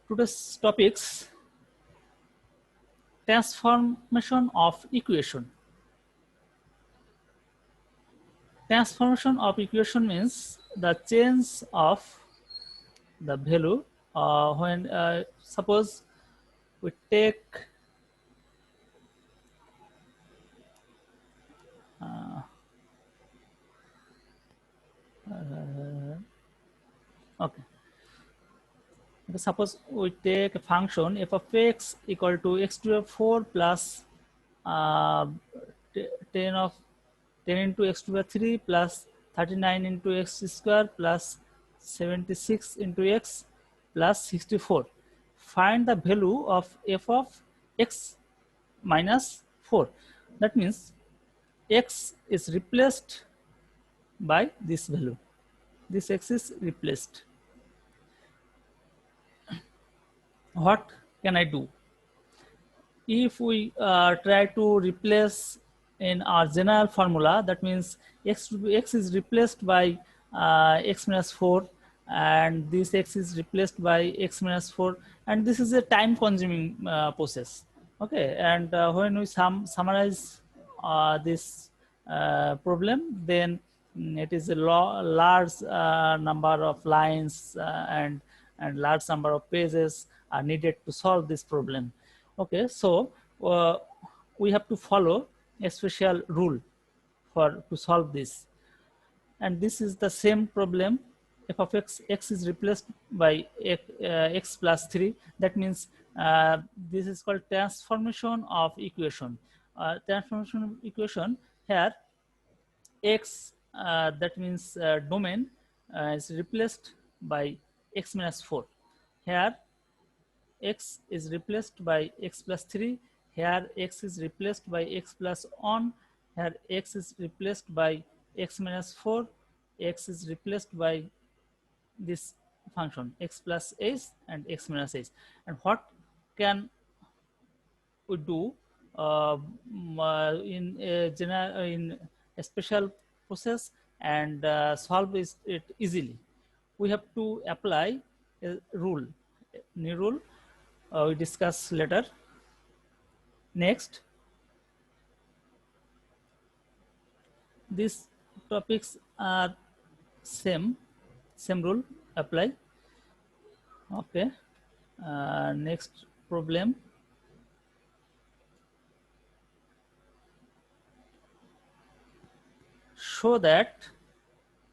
Today's topics: transformation of equation. Transformation of equation means the change of the value when suppose we take okay. Suppose we take a function f of x equal to x to the 4 plus uh, 10 of 10 into x to the 3 plus 39 into x square plus 76 into x plus 64. Find the value of f of x minus 4. That means x is replaced by this value. This x is replaced. What can I do? If we try to replace in our general formula, that means x is replaced by x minus 4, and this x is replaced by x minus 4, and this is a time consuming process. Okay, and when we summarize this problem, then it is a large number of lines and large number of pages are needed to solve this problem. Okay, so we have to follow a special rule to solve this, and this is the same problem. F of x is replaced by x plus 3. That means this is called transformation of equation. Transformation of equation, here x, that means domain, is replaced by x minus 4. Here x is replaced by x plus 3. Here x is replaced by x plus 1. Here x is replaced by x minus 4. X is replaced by this function x plus h and x minus h. And what can we do in a special process and solve it easily? We have to apply a rule, new rule. We discuss later. Next, these topics are same rule apply. Okay, next problem. Show that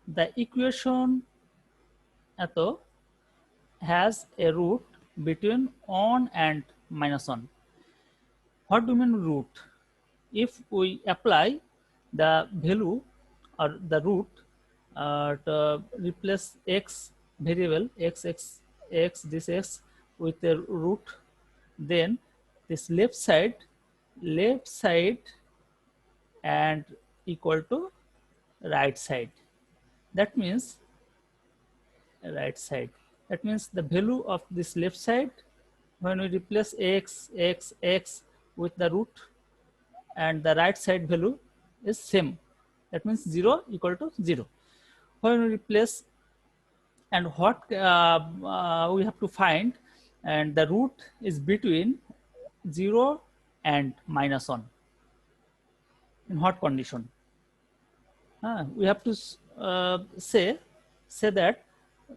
the equation ato has a root between 1 and minus 1. What do you mean root? If we apply the value or the root to replace x variable x this x with a root, then this left side and equal to right side. That means right side. That means the value of this left side, when we replace x with the root, and the right side value is same. That means 0 equal to 0. When we replace, and what we have to find, and the root is between 0 and minus 1. In what condition? We have to say that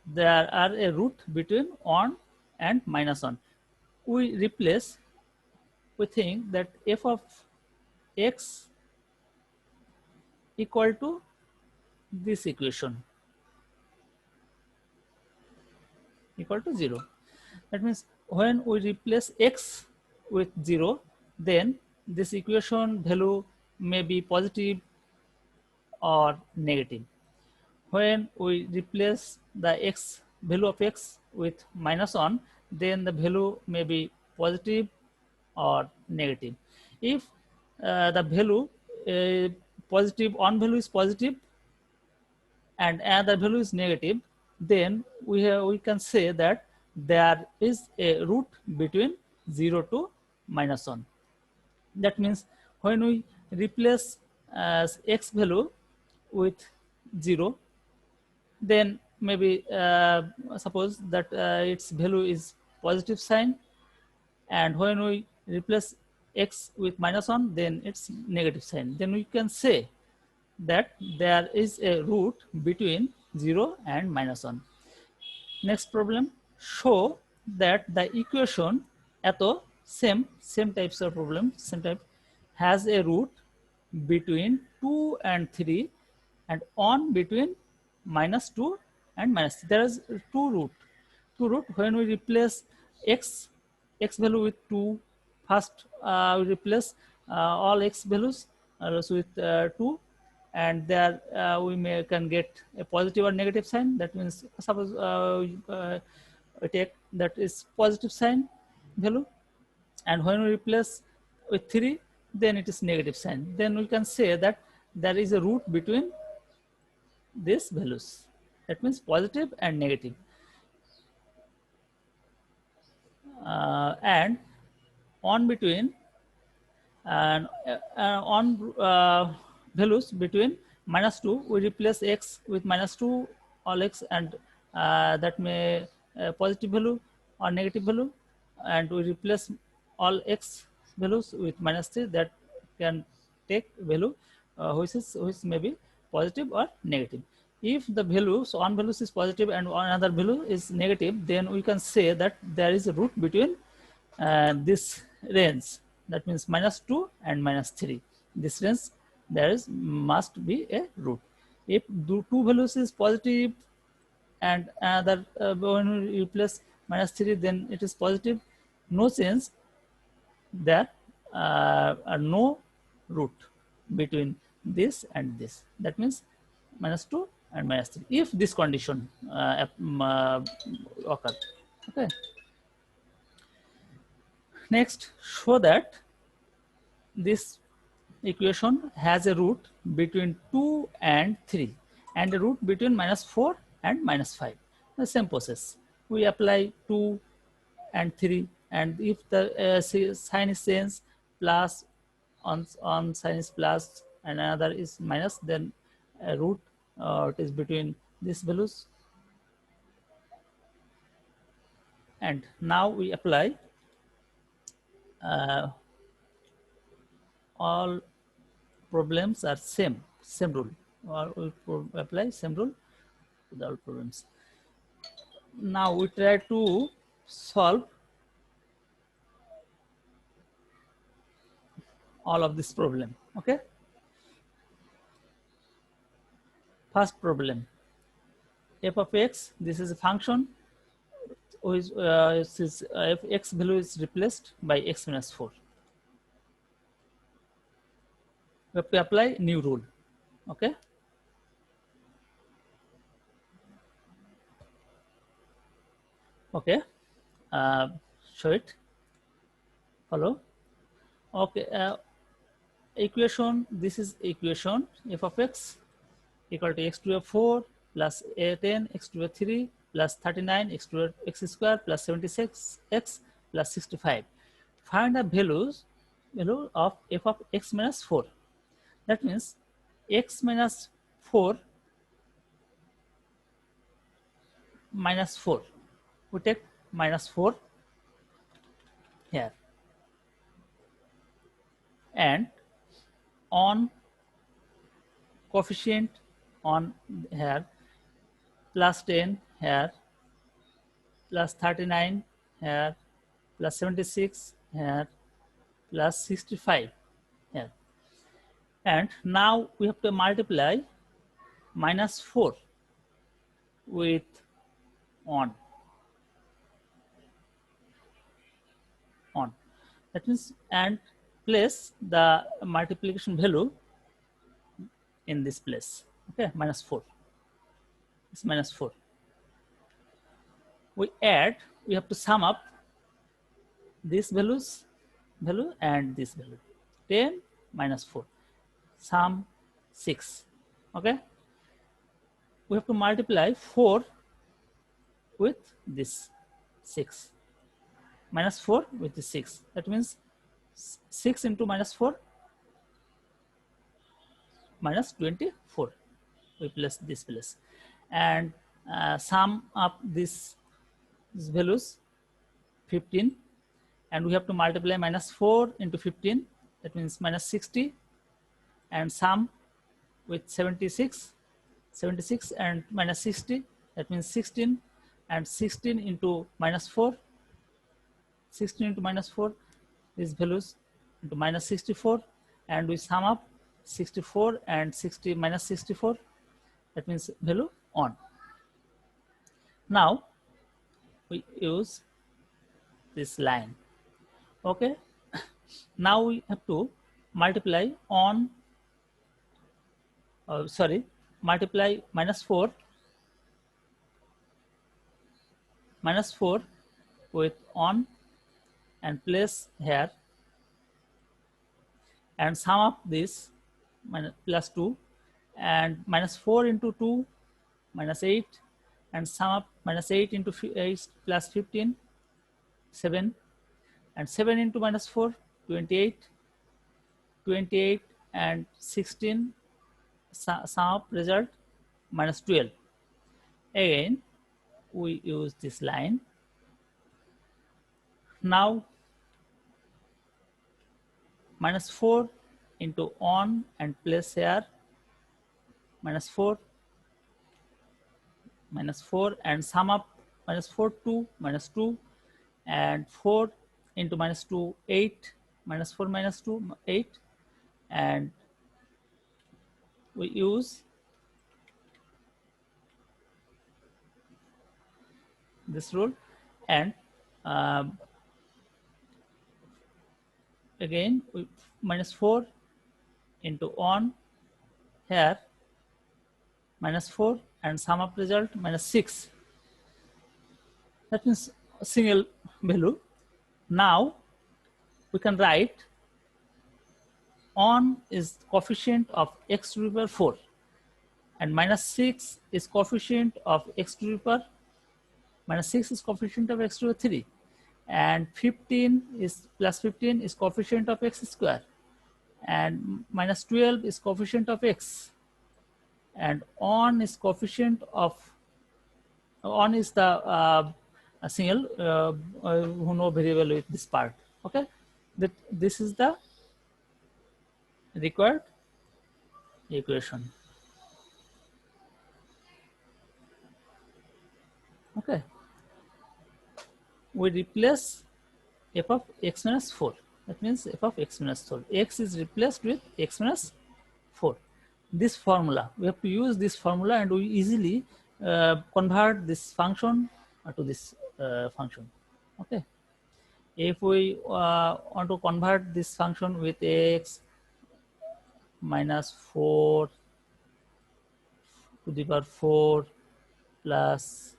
there are a root between 1 and minus 1. We replace, we think that f of x equal to this equation, equal to 0. That means when we replace x with 0, then this equation value may be positive or negative. When we replace the x value of x with minus 1, then the value may be positive or negative. If the value positive, one value is positive and another value is negative, then we can say that there is a root between 0 to minus 1. That means when we replace x value with 0, then maybe suppose that its value is positive sign, and when we replace x with -1, then it's negative sign. Then we can say that there is a root between 0 and -1. Next problem, show that the equation eto same types of problem, same type, has a root between 2 and 3 and on between -2 and -3. There is two root. When we replace x value with 2, first we replace all x values with 2, and there we can get a positive or negative sign. That means suppose we take that is positive sign value, and when we replace with 3, then it is negative sign. Then we can say that there is a root between these values. That means positive and negative. And on between and on values between -2, we replace x with -2, all x, and that may positive value or negative value, and we replace all x values with -3, that can take value which may be positive or negative. If the value, so one value is positive and another value is negative, then we can say that there is a root between this range. That means -2 and -3. This range there is must be a root. If the two values is positive and another when we replace -3, then it is positive. No change. There are no root between this and this. That means -2 and -3. If this condition occur, okay. Next, show that this equation has a root between 2 and 3 and a root between -4 and -5. The same process. We apply 2 and 3, and if the sign is changed, plus on sign is plus and another is minus, then a root it is between these values. And now we apply all problems are same rule, or we apply same rule to the all problems. Now we try to solve all of this problem. Okay, first problem, f of x, this is a function which if x value is replaced by x minus 4. We have to apply new rule. Okay, okay, show it, follow. Okay, equation, this is equation f of x equal to x to the 4 plus a10 x to the 3 plus 39 x to the x square plus 76 x plus 65. Find the value of f of x minus 4. That means x minus 4 minus 4. We take minus 4 here, and on coefficient on here, plus 10 here, plus 39 here, plus 76 here, plus 65 here. And now we have to multiply minus 4 with 1. That means, and place the multiplication value in this place. Okay, minus 4. It's minus 4. We add, we have to sum up this value and this value. 10 minus 4. Sum 6. Okay. We have to multiply 4 with this 6. Minus 4 with the 6. That means 6 into minus 4, minus 24. We place this place. And sum up these values 15, and we have to multiply minus 4 into 15, that means minus 60, and sum with 76 and minus 60, that means 16, and 16 into minus 4, 16 into minus 4, these values into minus 64, and we sum up 64 and 60 minus 64, that means value 1. Now we use this line. Okay, now we have to multiply on multiply minus 4 with 1 and place here, and sum up this plus 2, and minus 4 into 2 minus 8, and sum up minus 8 into 8 plus 15, 7, and 7 into minus 4, 28, and 16, sum up result minus 12. Again we use this line. Now minus 4 into 1 and place here minus 4 and sum up minus 4 2 minus 2, and 4 into minus 2 8, minus 4 minus 2 8, and we use this rule, and again we minus 4 into 1 here minus 4, and sum up result minus 6, that means a single value. Now we can write 1 is coefficient of x to the power 4, and minus 6 is coefficient of x to the power minus 6 is coefficient of x to the power 3, and 15 is plus 15 is coefficient of x square, and minus 12 is coefficient of x, and 1 is coefficient of 1 is the a single who know very well with this part. Okay, that this is the required equation. Okay, we replace f of x minus 4, that means f of x minus 4, x is replaced with x minus 4. This formula, we have to use this formula, and we easily convert this function to this function. Okay, if we want to convert this function with x minus 4 to the power 4 plus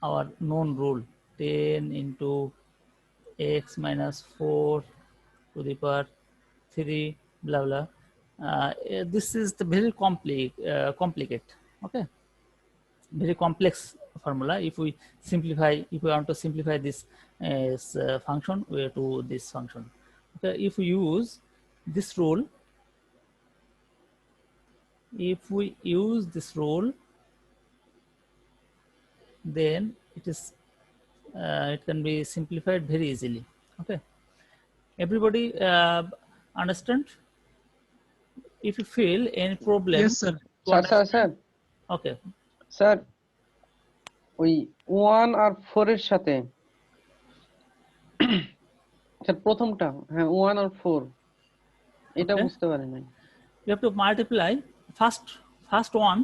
our known rule 10 into x minus 4 to the power 3 blah blah, this is the very complicated, okay, very complex formula. If we simplify, if we want to simplify this function to this function, okay, if we use this rule, then it is it can be simplified very easily. Okay, everybody understand? If you feel any problem, yes sir. Sir okay, sir ওই 1 আর 4 এর সাথে sir প্রথমটা, হ্যাঁ 1 আর 4 এটা Okay. বুঝতে পারি নাই। you have to multiply first one,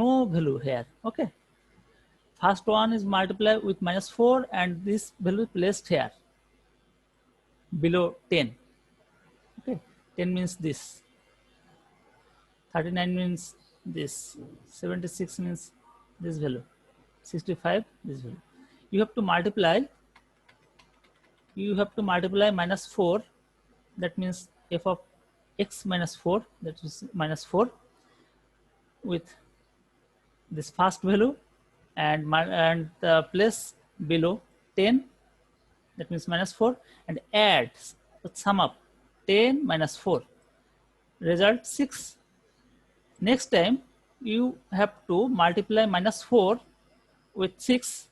no value here. Okay, first one is multiplied with minus 4, and this value placed here below 10. Okay, 10 means this, 39 means this, 76 means this value, 65 this value. You have to multiply minus 4, that means f of x minus 4, that is minus 4, with this first value, and the place below 10, that means minus 4, and add, sum up 10 minus 4, result 6. Next time you have to multiply minus 4 with 6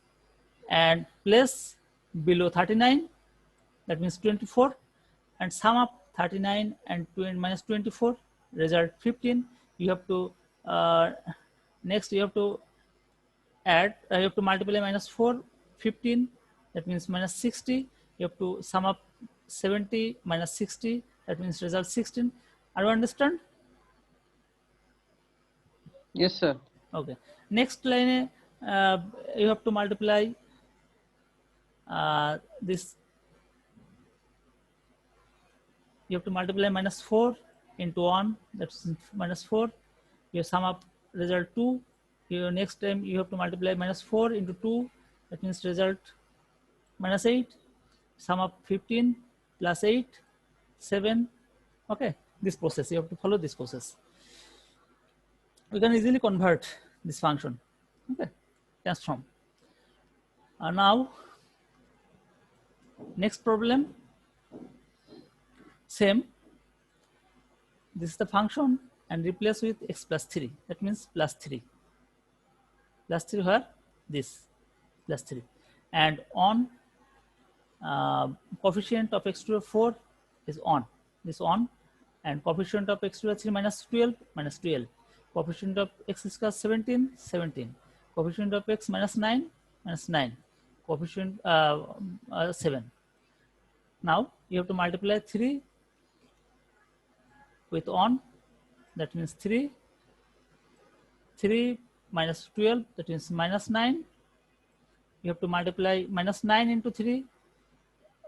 and place below 39, that means 24, and sum up 39 and minus 24, result 15. You have to next you have to add, you have to multiply minus 4, 15, that means minus 60. You have to sum up 70 minus 60, that means result 16. Are you understand? Yes, sir. Okay. Next line, you have to multiply this. You have to multiply minus 4 into 1, that's minus 4. You sum up result 2. Your next time you have to multiply minus 4 into 2, that means result minus 8. Sum up 15 plus 8, 7. Okay, this process, you have to follow this process. We can easily convert this function. Okay, transform. Now, next problem, same. This is the function and replace with x plus 3. That means plus 3. Plus 3 where? This. Plus 3. And on coefficient of x to the 4 is on. This on. And coefficient of x to the 3 minus 12, minus 12. Coefficient of x square 17, 17. Coefficient of x minus 9, minus 9. Coefficient 7. Now you have to multiply 3 with on, that means 3. 3 minus 12, that means minus 9. You have to multiply minus 9 into 3,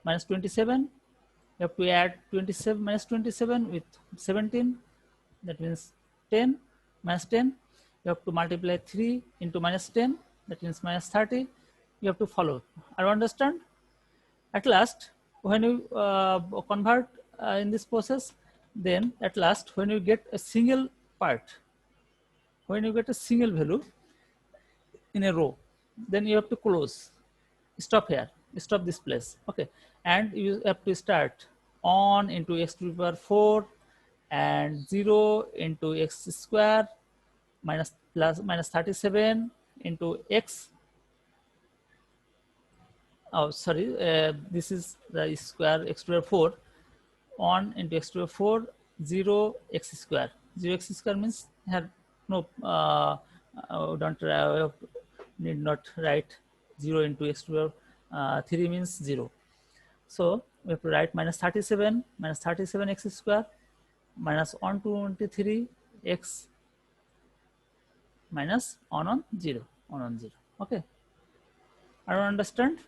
minus 27. You have to add 27 minus 27 with 17, that means 10, minus 10. You have to multiply 3 into minus 10, that means minus 30. You have to follow. I understand? At last, when you convert in this process, then at last, when you get a single part, when you get a single value in a row, then you have to close. Stop here. Stop this place. Okay, and you have to start on into x to the power 4 and 0 into x square minus plus minus 37 into x. Oh, sorry, this is the square x to the 4 on into x to the 4 0 x square. 0 x square means have no don't need not write 0 into x to the 3 means 0. So we have to write minus 37 x square minus 123 x minus 1 on 0, 1 on 0. Okay, I don't understand.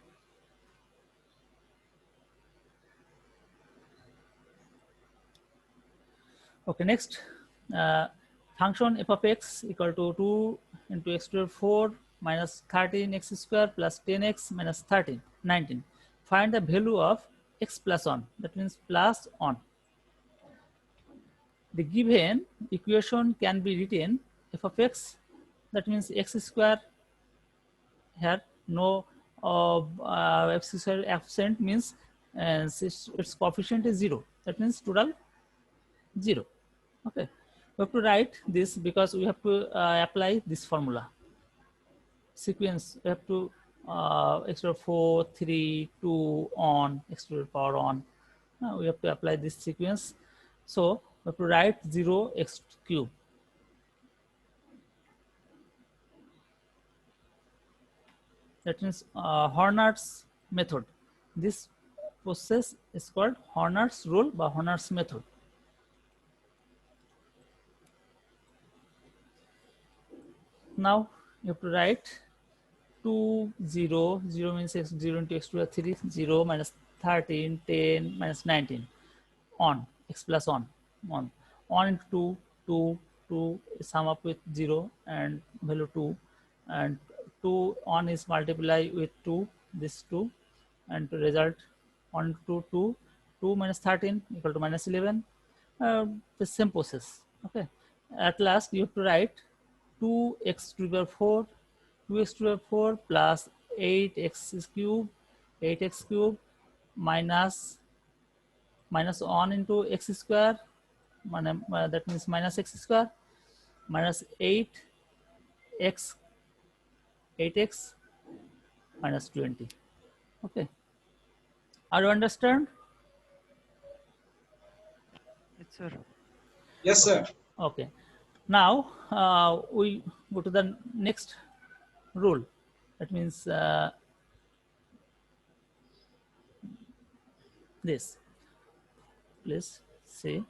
Okay, next function f of x equal to 2 into x to the 4 minus 13 x square plus 10x minus 13, 19. Find the value of x plus 1, that means plus 1. The given equation can be written f of x, that means x square here, no x square absent means its coefficient is 0, that means total 0. Okay, we have to write this because we have to apply this formula sequence. We have to x to the 4 3 2 on x to the power on. Now we have to apply this sequence, so we have to write 0 x cube. That means Horner's method. This process is called Horner's rule by Horner's method. Now you have to write 2 0 0 means x 0 into x to the 3 0 minus 13 10 minus 19 on x plus 1 on into 2 2 sum up with 0 and value 2, and 2 on is multiply with 2, this 2, and to result on to 2 2 minus 13 equal to minus 11. The same process. Okay, at last you have to write 2x to the 4 2x to the 4 plus 8x cube minus 1 into x square, that means minus x square minus 8x minus 20. Okay, Are you understand? Yes, sir. Yes, sir. Okay. Now we go to the next rule. That means this. Please see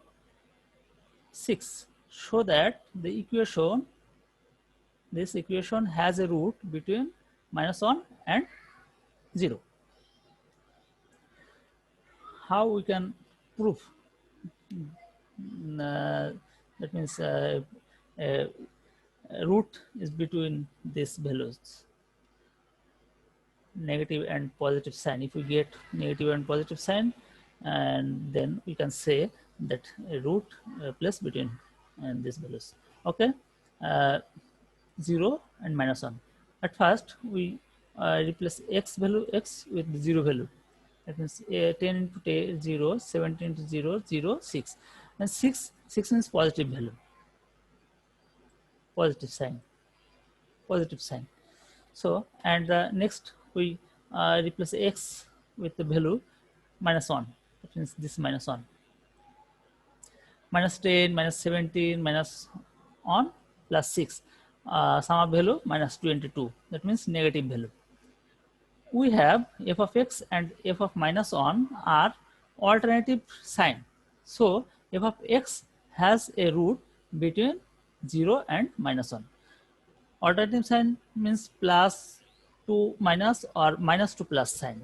6. Show that the equation, this equation has a root between -1 and 0. How we can prove? That means root is between these values, negative and positive sign. If we get negative and positive sign, and then we can say that a root placed between and these values. Okay, 0 and -1. At first, we replace x value x with the 0 value. That means 10 into 10, 0, 17 into 0, 0, 6. And 6 means positive value, positive sign, positive sign. So, and next we replace x with the value -1. That means this -1. -10, -17, -1 plus 6. Sum of value -22. That means negative value. We have f of x and f of -1 are alternative sign. So f of x has a root between 0 and -1. Alternative sign means plus to minus or minus to plus sign.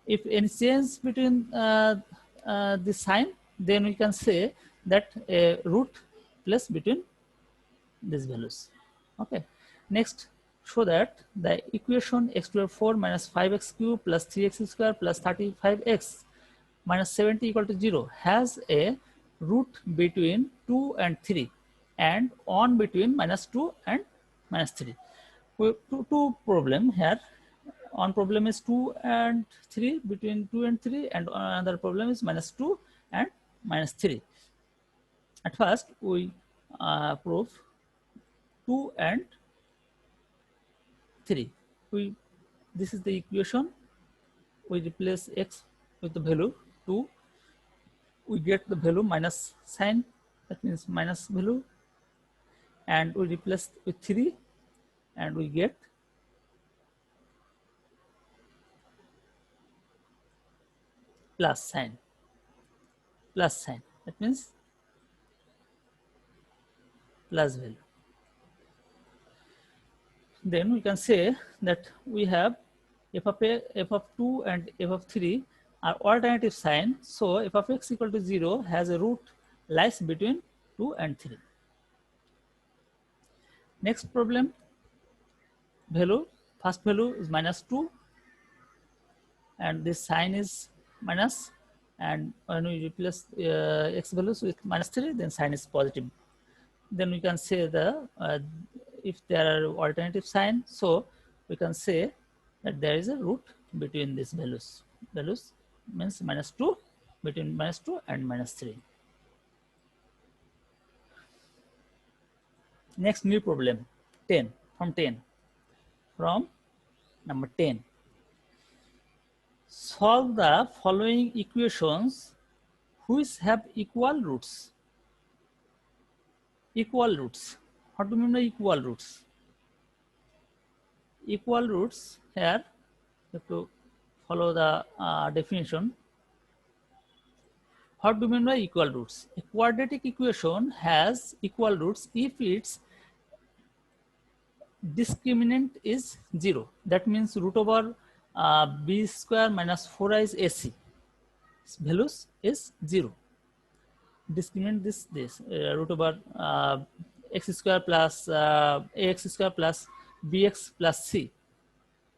If any change between the sign, then we can say that a root placed between these values. Okay. Next, show that the equation x to the 4 minus 5x cube plus 3x square plus 35x minus 70 equal to 0 has a root between 2 and 3 and on between -2 and -3. Two problem here. On problem is 2 and 3, between 2 and 3, and another problem is -2 and -3. At first, we prove 2 and 3. This is the equation. We replace x with the value 2. We get the value minus sign, that means minus value, and we replace with 3 and we get plus sign, plus sign. That means plus value. Then we can say that we have f of 2 and f of 3 are alternative sign. So f of x equal to 0 has a root lies between 2 and 3. Next problem, value, first value is -2 and this sign is minus, and when we replace x values with -3, then sign is positive. Then we can say the if there are alternative sign, so we can say that there is a root between these values. Values means -2, between -2 and -3. Next new problem, 10 from 10, from number 10. Solve the following equations which have equal roots. Equal roots. What do you mean by equal roots? Equal roots, here you have to follow the definition. What do you mean by equal roots? A quadratic equation has equal roots if its discriminant is 0. That means root over b square minus 4i is ac. Its values is 0. Discriminant this root over x square plus ax square plus bx plus c.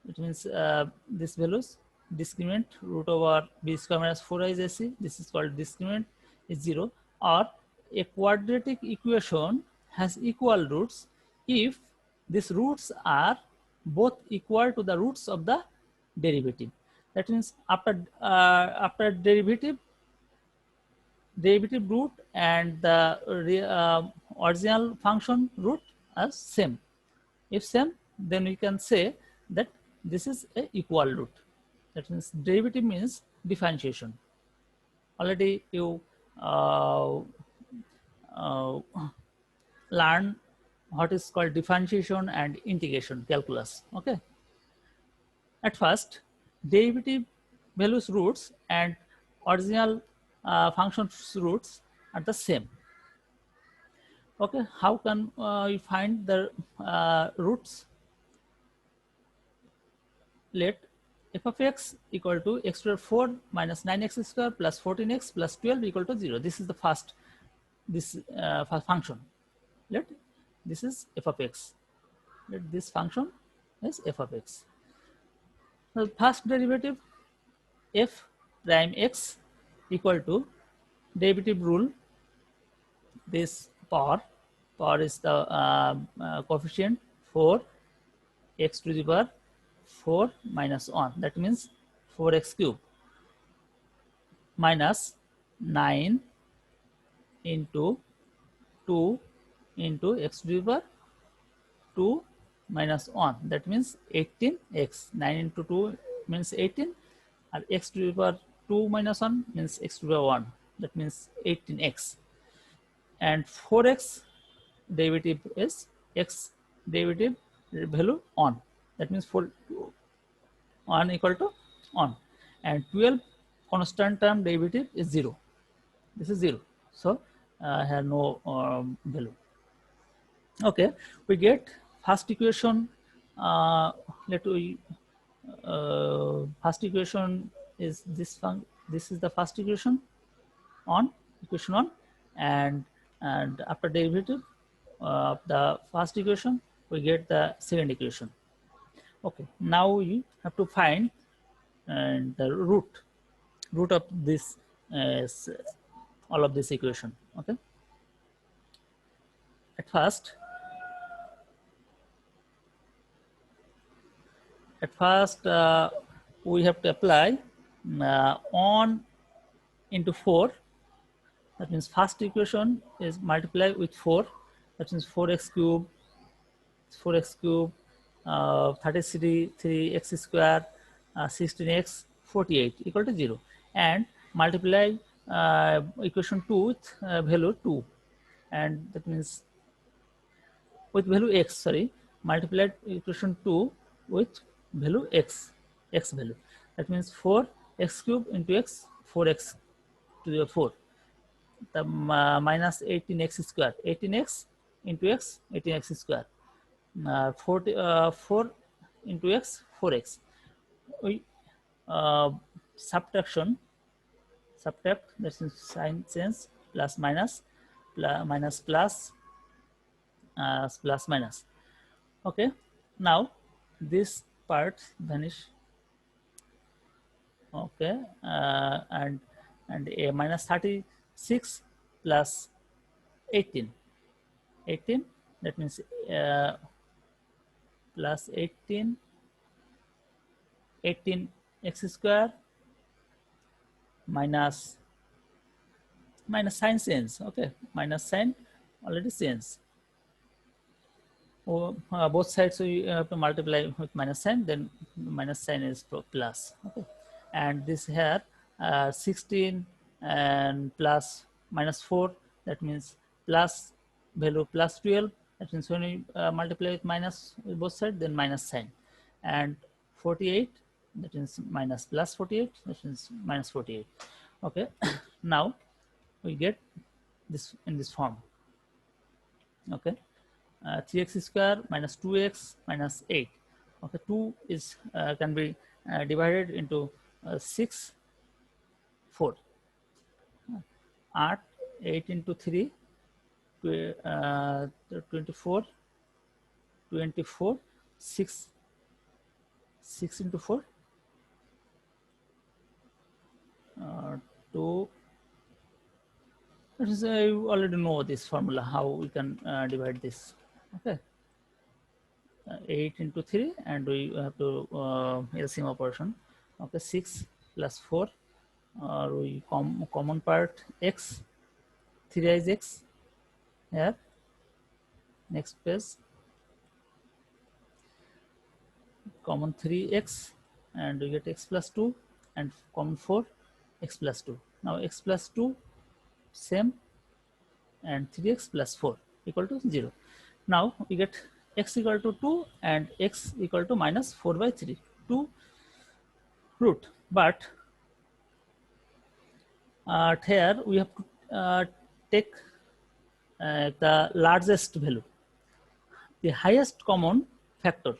It means this values discriminant root over b square minus 4i is ac. This is called discriminant is 0. Or a quadratic equation has equal roots if these roots are both equal to the roots of the derivative. That means after derivative root and the original function root are same. If same, then we can say that this is a equal root. That means derivative means differentiation. Already you uh, uh, learn what is called differentiation and integration calculus. Okay. At first, derivative values roots and original functions roots are the same. Okay, how can we find the roots? Let f of x equal to x to the 4 minus 9x square plus 14x plus 12 equal to 0. This is the first function. Let this is f of x. Let this function is f of x. The first derivative f prime x equal to derivative rule, this power is the coefficient 4 x to the power 4 minus 1, that means 4x cube minus 9 into 2 into x to the power 2 minus 1, that means 18x. 9 into 2 means 18, and x to the power 2 minus 1 means x to the power 1, that means 18x. And 4x derivative is x derivative value on, that means 4 1 equal to 1, and 12 constant term derivative is 0. This is 0, so I have no value. Okay, we get first equation. Let we first equation is this one. This is the first equation on equation 1, and after derivative of the first equation we get the second equation. Okay, now you have to find the root of this all of this equation. Okay, at first we have to apply on into 4. That means first equation is multiplied with 4. That means 4x cube 3x square 16x 48 equal to 0, and multiply equation 2 with value 2, and that means with value x, sorry, multiplied equation 2 with value x value, that means 4x cube into x, 4x to the 4, the minus 18x square, 18x into x, 18x square, 4 into x, 4x. We subtract, that is sign change, plus minus, minus plus, plus minus. Okay, now this part vanish. Okay, and a minus 36 plus 18, that means plus 18 x square minus sign change. Okay, minus sign already change. Both sides we have to multiply with minus sign, then minus sign is plus. Okay, and this here 16 and plus minus 4, that means plus value plus 12, that means when we multiply with minus with both sides, then minus sign, and 48, that means minus plus 48, that means minus 48. Okay, now we get this in this form. Okay, 3x square minus 2x minus 8. Okay, 2 is can be divided into 6, 4. 8, 8 into 3, 24, 24, 6, 6 into 4, 2. You already know this formula, how we can divide this. Okay, 8 into 3, and we have to LCM operation. Okay, 6 plus 4, we common part x, 3 is x here. Next page, common 3x and we get x plus 2 and common 4, x plus 2. Now x plus 2 same, and 3x plus 4 equal to 0. Now we get x equal to 2 and x equal to minus 4 by 3, 2 root. But here we have to take the largest value, the highest common factor,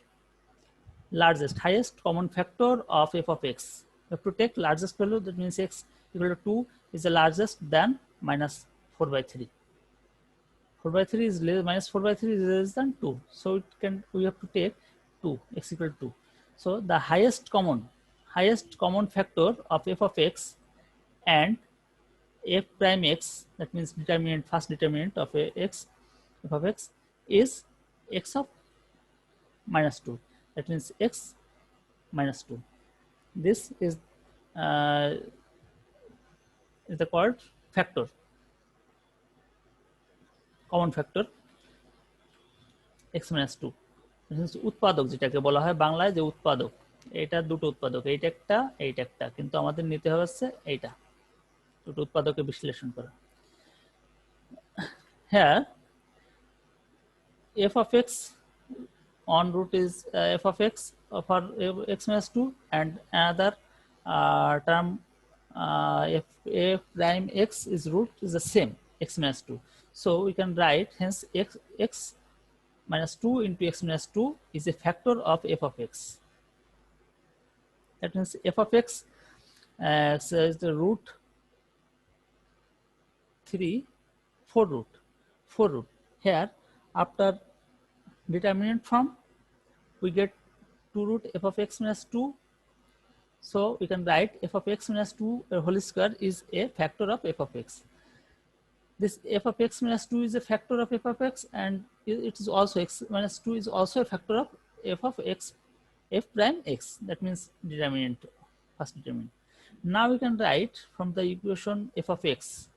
highest common factor of f of x. We have to take largest value, that means x equal to 2 is the largest than minus 4 by 3. 4 by 3 is less, minus 4 by 3 is less than 2. So it can, we have to take 2, x equal to 2. So the highest common factor of f of x and f prime x, that means determinant, first determinant of x, f of x is x of minus 2. That means x minus 2. This is the called factor, common factor x minus 2. উৎপাদক যেটাকে বলা হয় বাংলায়, যে উৎপাদক, এটা দুটো উৎপাদক, এইটা একটা, কিন্তু আমাদের নিতে হবে হচ্ছে এইটা, দুটো উৎপাদকে বিশ্লেষণ করা। Here f of x on root is f of x for x minus 2, and another term f prime x is root is the same, x minus 2. So we can write hence x minus 2 into x minus 2 is a factor of f of x. That means f of x so is the root 3, 4 root. Here after determinant form we get 2 root f of x minus 2. So we can write f of x minus 2 whole square is a factor of f of x. This f of x minus 2 is a factor of f of x, and it is also x minus 2 is also a factor of f of x, f prime x. That means determinant, first determinant. Now we can write from the equation f of x,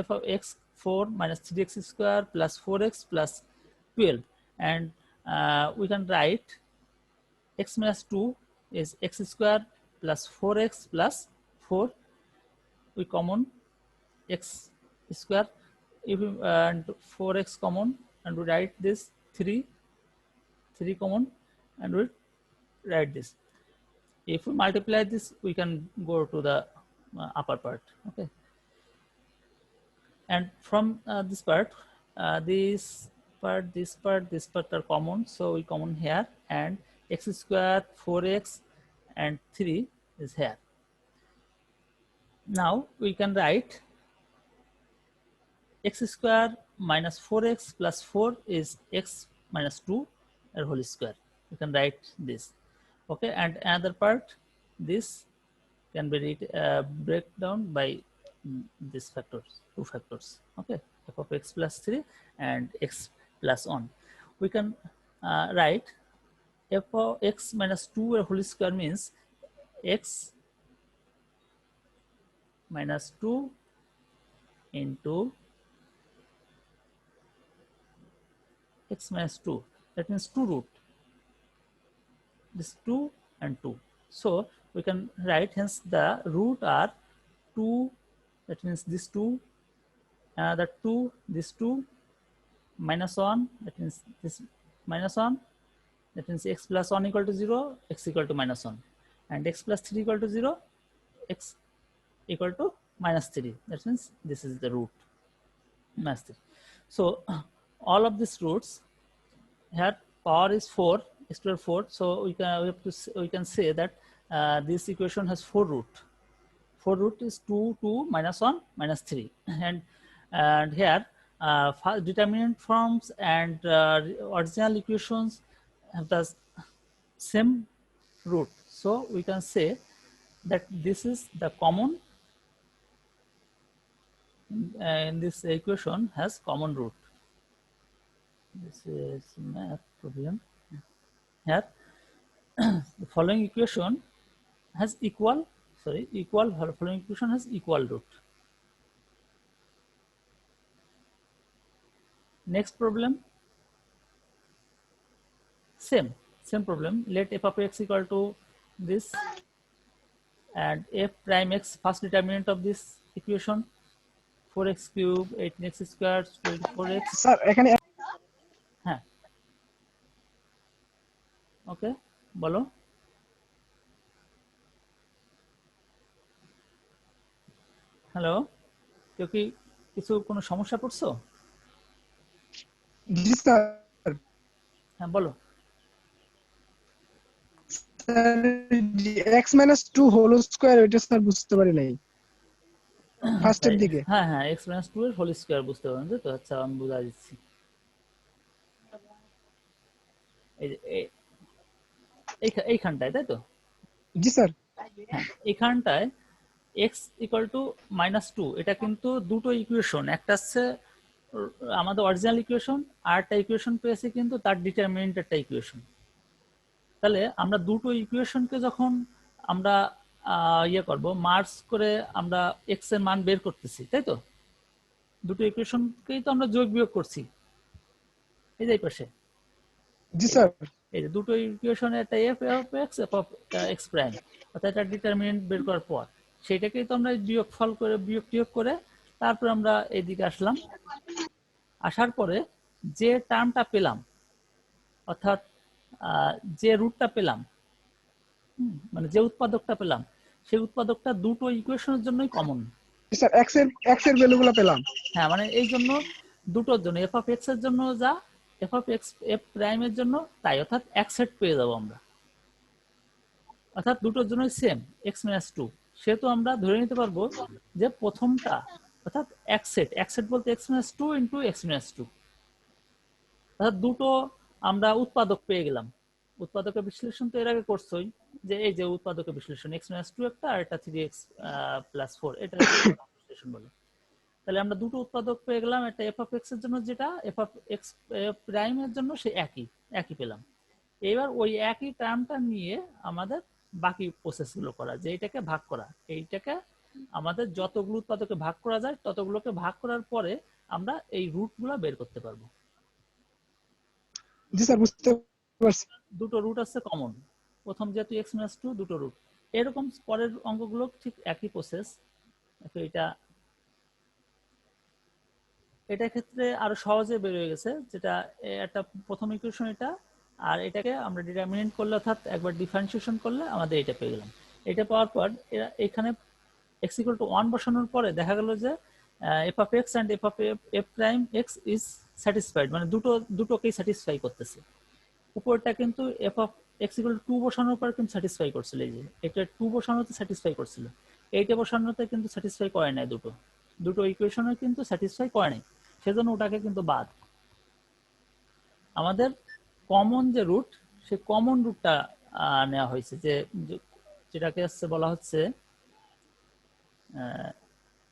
f of x 4 minus 3x square plus 4x plus 12, and we can write x minus 2 is x square plus 4x plus 4, we common x square, if we, and 4x common, and we write this 3 common, and we write this. If we multiply this, we can go to the upper part. Okay, and from this part are common, so we common here, and x square 4x and 3 is here. Now we can write x square minus 4x plus 4 is x minus 2 whole square. You can write this. Okay, and another part, this can be break down by these factors, 2 factors. Okay, f of x plus 3 and x plus 1. We can write f of x minus 2 whole square means x minus 2 into x minus 2, that means 2 root, this 2 and 2. So we can write hence the root are 2, that means this 2, another 2, this 2, minus 1, that means this minus 1, that means x plus 1 equal to 0, x equal to minus 1, and x plus 3 equal to 0, x equal to minus 3, that means this is the root minus 3. So all of these roots, here power is 4, square 4, so we can say that this equation has 4 root. 4 root is 2, 2 minus 1 minus 3, and here determinant forms and original equations have the same root, so we can say that this is the common, and this equation has common root. This is math problem. Here the following equation has following equation has equal root. Next problem, same same problem. Let f of x equal to this, and f prime x first determinant of this equation 4x cube 18x squared 24x. Sir এখানে হ্যাঁ, ওকে, বলো। Hello, কেউ কি কিছু কোনো সমস্যা পড়ছো? জি sir হ্যাঁ বলো। x - 2 হোল স্কয়ার এটা স্যার বুঝতে পারি নাই ফার্স্টের দিকে। হ্যাঁ হ্যাঁ, x - 2 এর হোল স্কয়ার বুঝতে পারেন তো? আচ্ছা, আমি বুঝাই দিচ্ছি। এই যে এইখানটায়, তাই তো? জি স্যার। হ্যাঁ, এইখানটায় x = -2, এটা কিন্তু দুটো ইকুয়েশন, একটা হচ্ছে আমাদের অরিজিনাল ইকুয়েশন, আর একটা ইকুয়েশন পেয়েছি কিন্তু তার ডিটারমিনেন্ট একটা ইকুয়েশন। তাহলে আমরা দুটো ইকুয়েশনকে যখন আমরা ইয়ে করব, মার্জ করে আমরা x এর মান বের করতেছি, তাই তো? দুটো ইকুয়েশনকেই তো আমরা যোগ বিয়োগ করছি, এই যে এই পাশে। জি স্যার। এই যে দুটো ইকুয়েশনে একটা f of x, f of x prime, অর্থাৎ একটা ডিটারমিনেন্ট বের করার পর সেটাকেই তো আমরা বিয়োগফল করে বিয়োগ করে তারপর আমরা এইদিকে আসলাম। আসার পরে যে টার্মটা পেলাম, অর্থাৎ যে রুটটা পেলাম, মানে যে উৎপাদকটা পেলাম, সেই উৎপাদকটা দুটো ইকুয়েশনের জন্যই কমন। স্যার x এর ভ্যালুগুলো পেলাম। হ্যাঁ, মানে এই জন্য দুটোর জন্য, f of x এর জন্য যা, f of x f প্রাইমের জন্য তাই, অর্থাৎ এক সেট পেয়ে যাবো আমরা। অর্থাৎ দুটোর জন্যই সেম x - 2। সেহেতু আমরা ধরে নিতে পারবো যে প্রথমটা, অর্থাৎ এক সেট বলতে x - 2 ইন্টু x - 2, অর্থাৎ দুটো আমরা উৎপাদক পেয়ে গেলাম। উৎপাদকের বিশ্লেষণ তো এর আগে করছোই, যে এই যে উৎপাদকের বিশ্লেষণ x - 2 একটা, আর এটা 3x + 4, এটা বিশ্লেষণ বলে। তাহলে আমরা দুটো উৎপাদক পেয়ে গেলাম, একটা f of x এর জন্য, যেটা f of x প্রাইম এর জন্য সে একই পেলাম। এবার ওই একই টার্মটা নিয়ে আমাদের বাকি প্রসেসগুলো করা, যে এটাকে ভাগ করা, এইটাকে আমাদের যতগুলো উৎপাদকে ভাগ করা যায় ততগুলোকে ভাগ করার পরে আমরা এই রুটগুলো বের করতে পারবো। জি স্যার, বুঝতে পারছি। দুটো রুট আছে কমন, প্রথম যেহেতু x - 2, দুটো রুট। এরকম পরের অঙ্কগুলো ঠিক একই প্রসেস। তো এটা ক্ষেত্রে আরো সহজে বের হয়ে গেছে, যেটা একটা প্রথম ইকুয়েশন এটা, আর এটাকে আমরা ডিটারমিনেন্ট করলে, অর্থাৎ একবার ডিফারেন্সিয়েশন করলে আমাদের এটা পেয়ে গেলাম। এটা পাওয়ার পর এখানে x = 1 বসানোর পরে দেখা গেল যে f of x and f of f prime x is satisfied, মানে দুটোকেই স্যাটিসফাই করতেছে। উপরটা কিন্তু f of x = 2 বসানোর পর কিন্তু স্যাটিসফাই করছিল, এই যে এটা 2 বসানোতে স্যাটিসফাই করছিল, এইটা বসানোতে কিন্তু স্যাটিসফাই করে নাই, দুটো ইকুয়েশনে কিন্তু স্যাটিসফাই করে নাই, সেজন্য ওটাকে কিন্তু বাদ। আমাদের কমন যে রুট, সেই কমন রুটটা নেওয়া হয়েছে, যেটাকে বলা হচ্ছে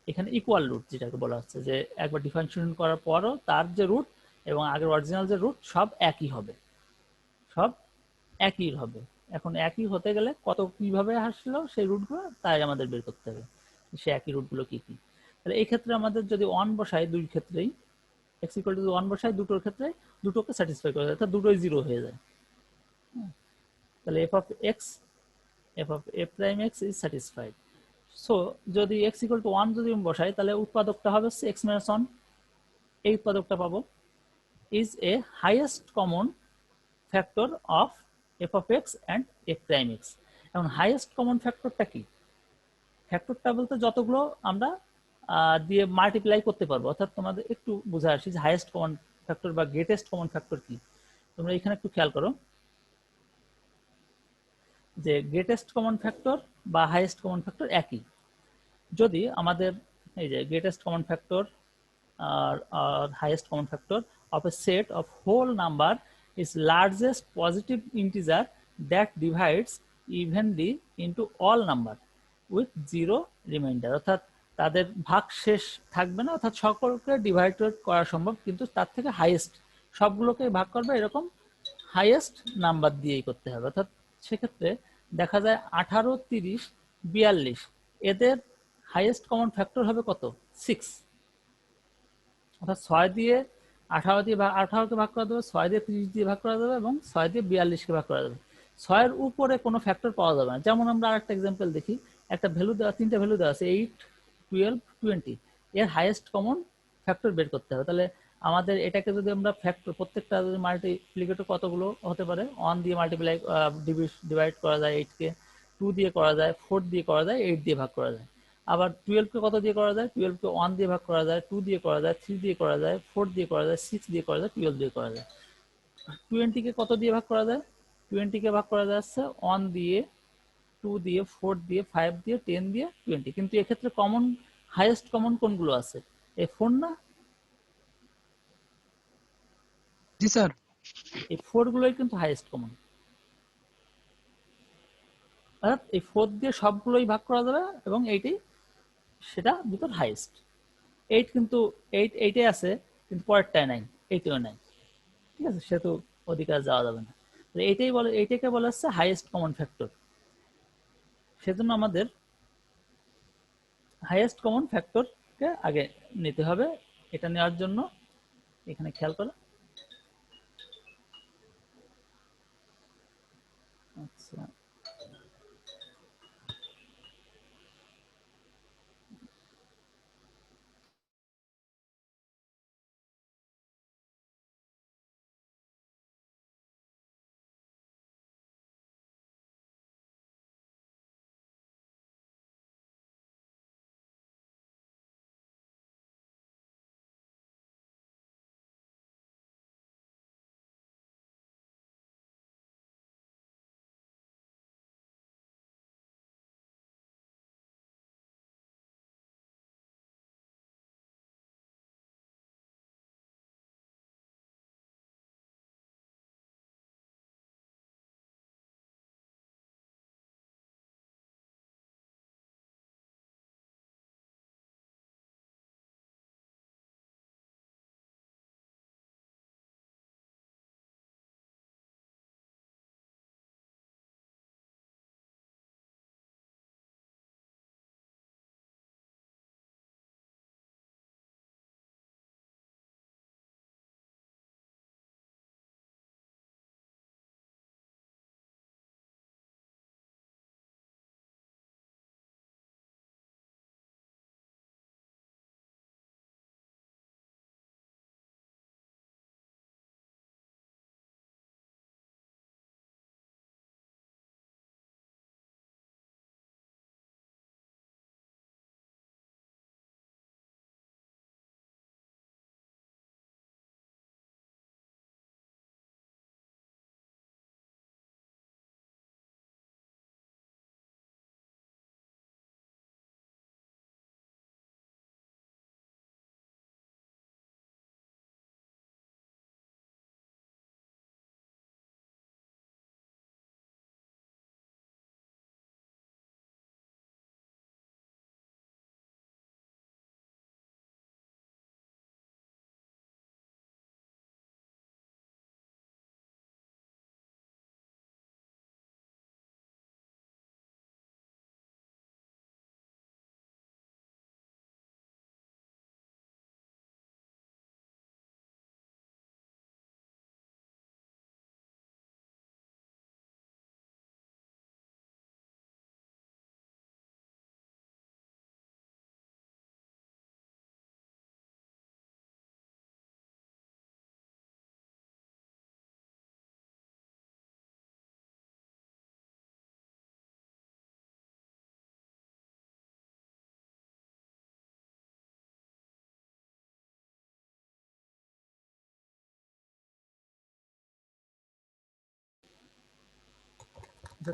এখানে ইকুয়াল রুট, যেটাকে বলা হচ্ছে যে একবার ডিফারেন্সিয়েশন করার পরও তার যে রুট এবং আগের অরিজিনাল যে রুট সব একই হবে, সব একই হবে। এখন একই হতে গেলে কিভাবে আসলো সেই রুটগুলো, তাই আমাদের বের করতে হবে সে একই রুটগুলো কি কি। তাহলে এই ক্ষেত্রে আমাদের যদি 1 বসাই, দুই ক্ষেত্রেই x = 1 বসাই, দুটোর ক্ষেত্রে দুটোকে স্যাটিসফাই করে, অর্থাৎ দুটোই 0 হয়ে যায়। তাহলে f of x, f of f prime x is satisfied. So যদি x = 1 যদি বসাই, তাহলে উৎপাদকটা হবে x - 1, এই উৎপাদকটা পাবো is a highest common factor of f of x and f prime x. এখন হাইয়েস্ট কমন ফ্যাক্টরটা কি? ফ্যাক্টরটা বলতে যতগুলো আমরা দিয়ে মাল্টিপ্লাই করতে পারবো, অর্থাৎ তোমাদের একটু বোঝা আসি যে হাইয়েস্ট কমন ফ্যাক্টর বা গ্রেটেস্ট কমন ফ্যাক্টর কি। তোমরা এখানে একটু খেয়াল করো যে গ্রেটেস্ট কমন ফ্যাক্টর বা হাইয়েস্ট কমন ফ্যাক্টর একই। যদি আমাদের এই যে greatest common factor R highest common factor of a set of whole number is largest positive integer that divides evenly into all number with zero remainder, অর্থাৎ তাদের ভাগ শেষ থাকবে না, অর্থাৎ সকলকে ডিভাইড করা সম্ভব, কিন্তু তার থেকে হাইয়েস্ট সবগুলোকে ভাগ করবে এরকম হাইয়েস্ট নাম্বার দিয়েই করতে হবে। অর্থাৎ সেক্ষেত্রে দেখা যায় 18, 30, 42 এদের হাইয়েস্ট কমন ফ্যাক্টর হবে কত? 6। অর্থাৎ 6 দিয়ে 18কে ভাগ করা যাবে, 6 দিয়ে 30 দিয়ে ভাগ করা যাবে এবং 6 দিয়ে 42কে ভাগ করা যাবে। 6 এর উপরে কোনো ফ্যাক্টর পাওয়া যাবে না। যেমন আমরা আরেকটা এক্সাম্পল দেখি, একটা ভ্যালু দেওয়া, তিনটা ভ্যালু দেওয়া আছে 8, 12, 20, এর হাইয়েস্ট কমন ফ্যাক্টর বের করতে হবে। তাহলে আমাদের এটাকে যদি আমরা ফ্যাক্টর প্রত্যেকটা যদি মাল্টিপ্লিকেটর কতগুলো হতে পারে, 1 দিয়ে মাল্টিপ্লাই ডিভাইড করা যায় 8 কে, 2 দিয়ে করা যায়, 4 দিয়ে করা যায়, 8 দিয়ে ভাগ করা যায়। আবার 12 কে কত দিয়ে করা যায়, 12 কে 1 দিয়ে ভাগ করা যায়, 2 দিয়ে করা যায়, 3 দিয়ে করা যায়, 4 দিয়ে করা যায়, 6 দিয়ে করা যায়, 12 দিয়ে করা যায়। 20 কে কত দিয়ে ভাগ করা যায়, 20 কে ভাগ করা যাচ্ছে 1 দিয়ে, 2 দিয়ে, 4 দিয়ে, 5 দিয়ে, 10 দিয়ে, 20। কিন্তু এক্ষেত্রে কমন, হাইয়েস্ট কমন কোনগুলো আছে, এই 4 না, জি স্যার। এই 4 গুলোই কিন্তু হাইয়েস্ট কমন। অর্থাৎ এই 4 দিয়ে সবগুলোই ভাগ করা যাবে এবং এইটাই সেটা ভিতর হাইয়েস্ট। 8 কিন্তু 8 আছে, কিন্তু পরেরটায় নাই, এইটাও নাই, ঠিক আছে, সেহেতু অধিকার যাওয়া যাবে না। এইটাকে বলা হচ্ছে হাইয়েস্ট কমন ফ্যাক্টর। সেজন্য আমাদের হাইয়েস্ট কমন ফ্যাক্টরকে আগে নিতে হবে। এটা নেওয়ার জন্য এখানে খেয়াল করো, আচ্ছা,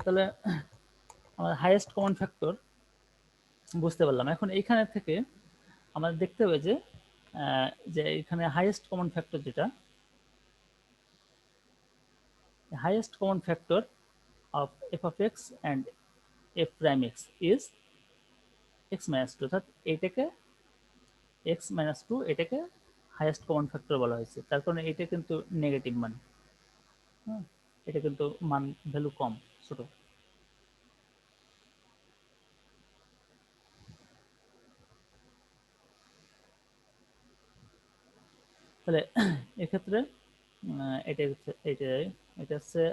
তাহলে আমাদের হাইয়েস্ট কমন ফ্যাক্টর বুঝতে পারলাম। এখন এইখানে থেকে আমাদের দেখতে হবে যে যে এখানে হাইয়েস্ট কমন ফ্যাক্টর যেটা, highest common factor of F of x and F prime x is x minus two. অর্থাৎ এইটাকে এক্স মাইনাস টু, এটাকে হাইয়েস্ট কমন ফ্যাক্টর বলা হয়েছে, তার কারণে এটা কিন্তু নেগেটিভ মান। হ্যাঁ, এটা কিন্তু মান ভ্যালু কম, ছোট। তাহলে এক্ষেত্রে এটা হচ্ছে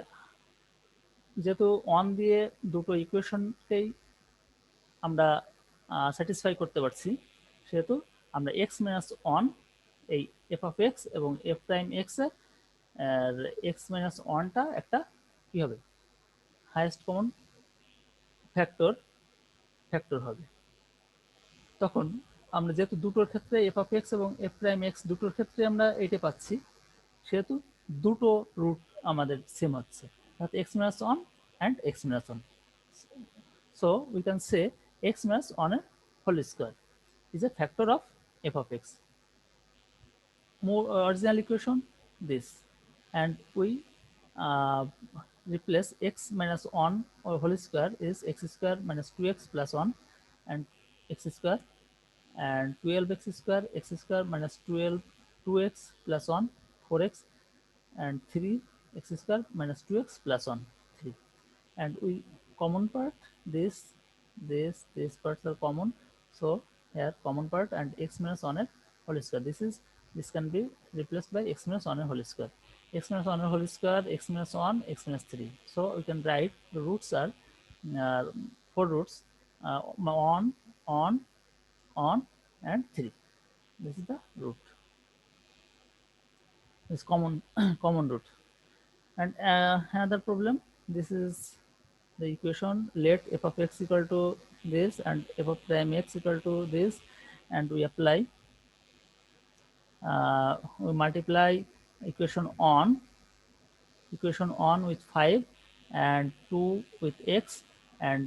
যেহেতু ওয়ান দিয়ে দুটো ইকুয়েশনকেই আমরা স্যাটিসফাই করতে পারছি, সেহেতু আমরা এক্স মাইনাস ওয়ান এই এফ অফ এক্স এবং এফ প্রাইম এক্স এর এক্স মাইনাস ওয়ানটা একটা কি হবে, হাইয়েস্ট কমন ফ্যাক্টর হবে। তখন আমরা যেহেতু দুটোর ক্ষেত্রে এফ অফ এক্স এবং এফ প্রাইম এক্স দুটোর ক্ষেত্রে আমরা এইটা পাচ্ছি, সেহেতু দুটো রুট আমাদের সেম হচ্ছে, অর্থাৎ x minus one and x minus one. So we can say x minus one এর whole square is a factor of f of x. More original equation this, and we uh, replace x minus 1 or whole square is x square minus 2x plus 1 and x square, and 12x square minus 12 2x plus 1 4x, and 3x square minus 2x plus 1 3, and we common part this parts are common, so here common part and x minus 1 whole square, this can be replaced by x minus 1 whole square, x minus 1 whole square, x minus 1, x minus 3. So we can write the roots are uh, four roots, on and 3. This is the root, this common common root. And another problem, this is the equation, let f of x equal to this and f of prime x equal to this, and we apply, we multiply equation on with 5 and 2 with x, and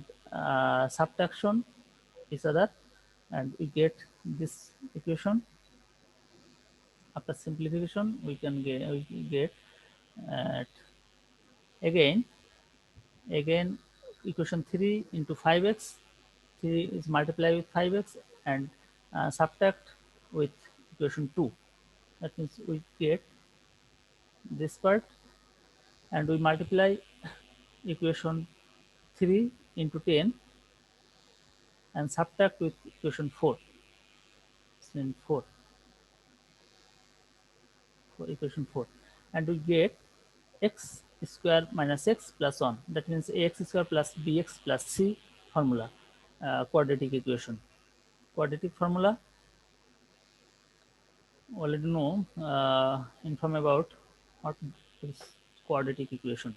subtraction each other, and we get this equation. After simplification we get uh, again equation 3 into 5x, 3 is multiplied with 5x, and subtract with equation 2, that means we get this part, and we multiply equation 3 into 10 and subtract with equation 4, in 4 for equation 4, and we get x square minus x plus 1, that means ax square plus bx plus c formula, quadratic equation. Quadratic formula already know, inform about what is quadratic equation.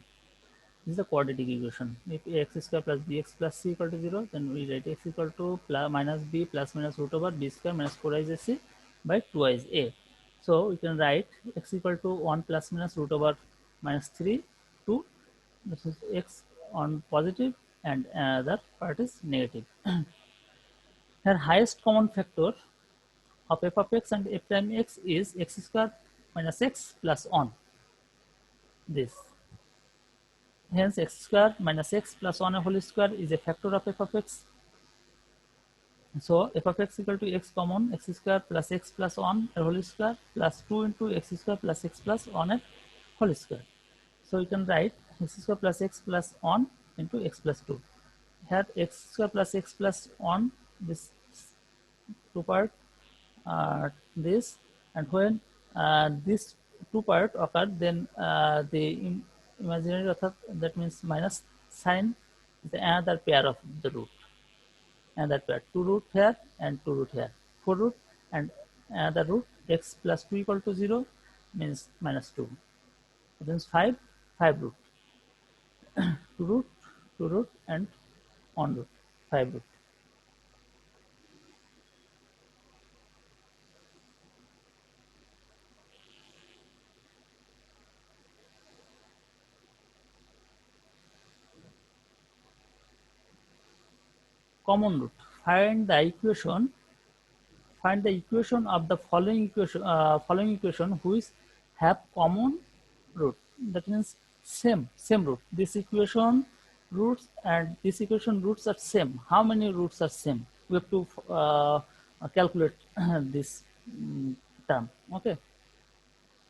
This is the quadratic equation. If ax square plus bx plus c equal to 0, then we write x equal to plus minus b plus minus root over b square minus 4 c by 2 a. So we can write x equal to 1 plus minus root over minus 3 2. This is x on positive and another part is negative. Here highest common factor of f of x and f prime x is x square minus x plus 1. This. Hence x square minus x plus 1 whole square is a factor of f of x. So f of x equal to x common, x square plus x plus 1 whole square plus 2 into x square plus x plus 1 whole square. So you can write x square plus x plus 1 into x plus 2. Here x square plus x plus 1, this two part, this, and when this two part occur, then the imaginary author, that means minus sign, is another pair of the root, another pair, 2 root here and 2 root here, 4 root, and another root, x plus 2 equal to 0 means minus 2, that means 5 root, 2 root, 2 root, and 1 root, 5 root. Common root. Find the equation of the following equation which have common root. That means same root. This equation roots and this equation roots are same. How many roots are same? We have to calculate this term. Okay.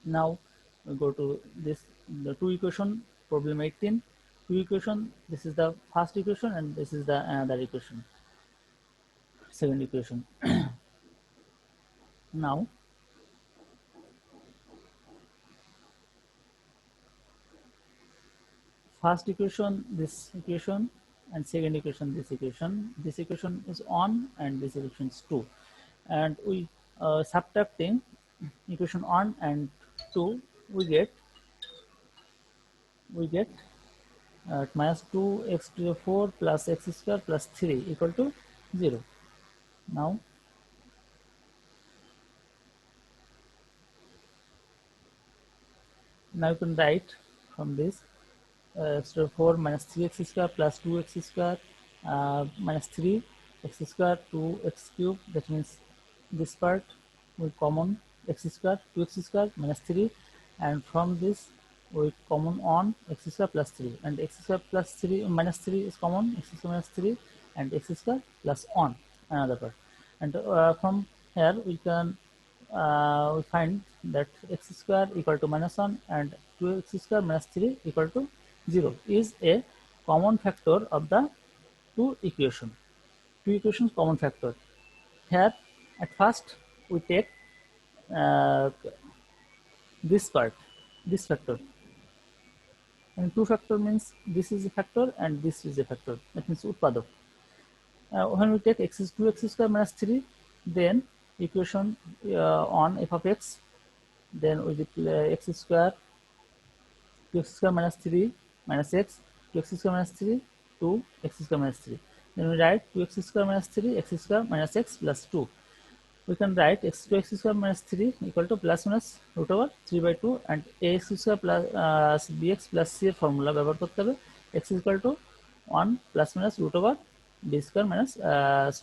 Now we go to this, the two equation, problem 18. Two equation. This is the first equation and this is the another equation, second equation. Now first equation, this equation, and second equation, this equation. This equation is 1 and this equation is 2. And we subtracting equation 1 and 2, we get minus 2x to the 4 plus x square plus 3 equal to 0. Now you can write from this x to the 4 minus 3x square plus 2x square minus 3 x square 2x cube. That means this part we common x square 2x square minus 3, and from this we common on x square plus 3, and x square plus 3 minus 3 is common, x square minus 3, and x square plus 1 another part. And from here we can we find that x square equal to minus 1 and 2x square minus 3 equal to 0 is a common factor of the two equations common factor. Here at first we take uh, this part, this factor, and two factor means this is a factor and this is a factor, that means utpadak. When we take x is 2x square minus 3, then equation on f of x, then we replace x square 2x square minus 3 minus x, 2x square minus 3, 2 x square minus 3. Then we write 2x square minus 3 x square minus x plus 2. We can write x to x square minus 3 equal to plus minus root over 3 by 2, and ax square plus bx plus c formula ব্যবহার করতে হবে, x is equal to 1 plus minus root over b square minus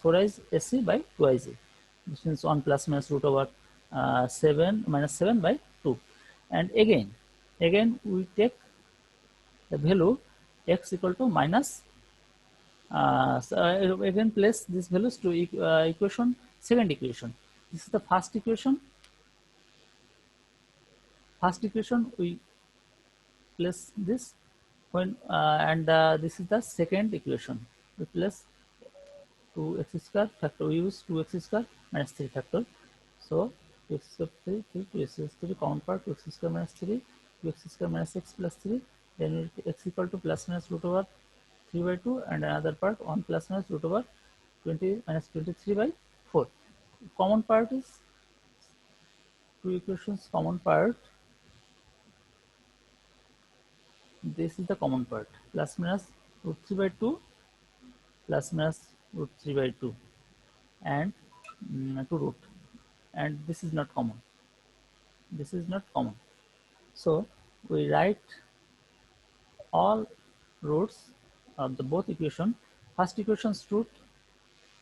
4i sc by 2iz. This means 1 plus minus root over 7 minus 7 by 2. And again we take the value x equal to minus so again place these values to equation, second equation. This is the first equation. We place this when and this is the second equation. We place 2x square factor. We use 2x square minus 3 factor. So 2x square 3, 2x square 3 common part, 2x square minus 3, 2x square minus x plus 3. Then x equal to plus minus root over 3 by 2, and another part 1 plus minus root over 20 minus 23 by 4. Common part is two equations common part. This is the common part, plus minus root 3 by 2 plus minus root 3 by 2 and 2 root, and this is not common. So we write all roots of the both equation. First equation's root,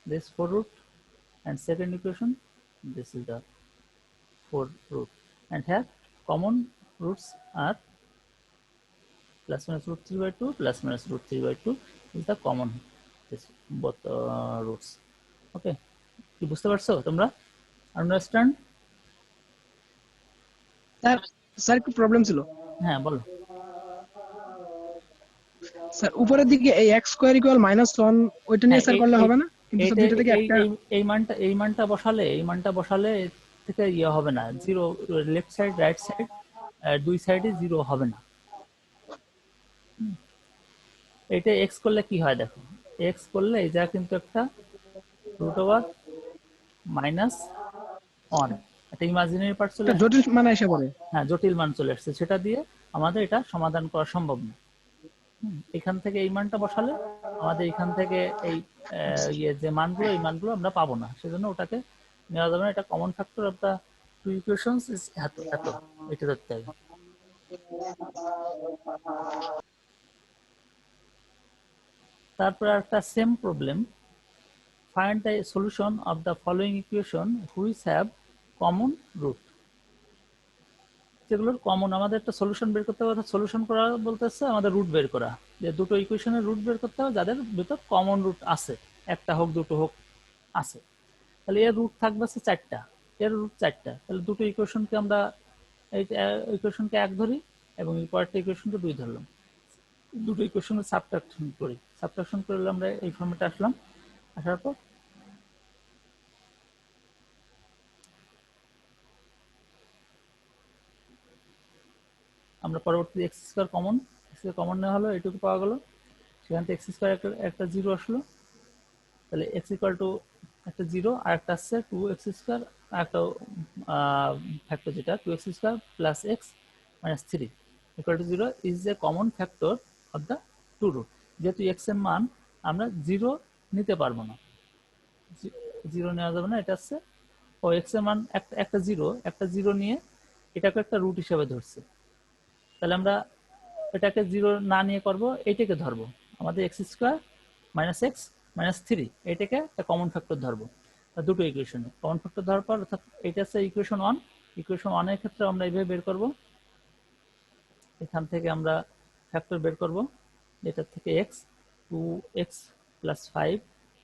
this 4 root, and second equation, this is the 4 root, and here common roots are plus minus root 3 by 2 plus minus root 3 by 2 is the common this both roots. Okay, কি বুঝতে পারছো তোমরা? Understand? Sir একটু problem ছিল। হ্যাঁ বলো। Sir উপরের দিকে এই x স্কয়ার ইকুয়াল -1 ওইটা নিয়ে স্যার করলে হবে না? কিন্তু স্যার দুটো থেকে একটা এই মানটা বসালে থেকে ইয়ে হবে না, zero left side right side দুই সাইডে জিরো হবে না। এটা এক্স করলে কি হয় দেখো, এক্স করলে এটা কিন্তু একটা রুট ওভার মাইনাস 1 একটা ইমাজিনারি পার্ট চলে আসে, জটিল মান এসে পড়ে। হ্যাঁ জটিল মান চলে আসছে, সেটা দিয়ে আমাদের এটা সমাধান করা সম্ভব না। এখান থেকে এই মানটা বসালে আমাদের এখান থেকে এই যে মানগুলো এই মানগুলো আমরা পাবো না, সেজন্য ওটাকে নেওয়া যাবে না। এটা common factor of the two equations is এত এটা ধরতে হবে। তারপর একটা same problem, find the solution of the following equation which have common root. যেগুলোর কমন আমাদের একটা সলিউশন বের করতে হবে, সলিউশন করা বলতেছে আমাদের রুট বের করা, যে দুটো ইকুয়েশনের রুট বের করতে হবে যাদের ভিতর কমন রুট আছে, একটা হোক দুটো হোক আছে। তাহলে এর রুট থাকবে হচ্ছে 4টা, এর রুট 4টা। তাহলে দুটো ইকুয়েশনকে আমরা এই ইকুয়েশনকে 1 ধরি এবং এই পরেরটা ইকুয়েশনকে 2 ধরলাম। দুটো ইকুয়েশনের সাবট্রাকশন করি, সাবট্রাকশন করলে আমরা এই ফর্মেটে আসলাম। আসার পর আমরা পরবর্তী এক্স স্কয়ার কমন, এক্স কে কমন নেওয়া হলো, এইটুকু পাওয়া গেল, সেখান থেকে এক্স স্কোয়ার একটা জিরো আসলো, তাহলে এক্স ইকুয়াল টু একটা জিরো আর একটা আসছে টু এক্স স্কোয়ার, আর একটা ফ্যাক্টর যেটা two x square plus x minus three equal to zero is a common factor of the two root. যেহেতু এক্স এর মান আমরা জিরো নিতে পারবো না, জিরো নেওয়া যাবে না, এটা হচ্ছে ও এক্স এর মান একটা জিরো নিয়ে এটাকে একটা রুট হিসেবে ধরছে, তাহলে আমরা এটাকে জিরো না নিয়ে করবো, এইটাকে ধরবো আমাদের x square minus x minus three, এটাকে একটা কমন ফ্যাক্টর ধরবো দুটো ইকুয়েশনে। কমন ফ্যাক্টর ধরার পর অর্থাৎ এটা হচ্ছে ইকুয়েশন ওয়ান, ইকুয়েশন ওয়ানের ক্ষেত্রে আমরা এইভাবে বের করব, এখান থেকে আমরা ফ্যাক্টর বের করব, এটার থেকে x two x plus five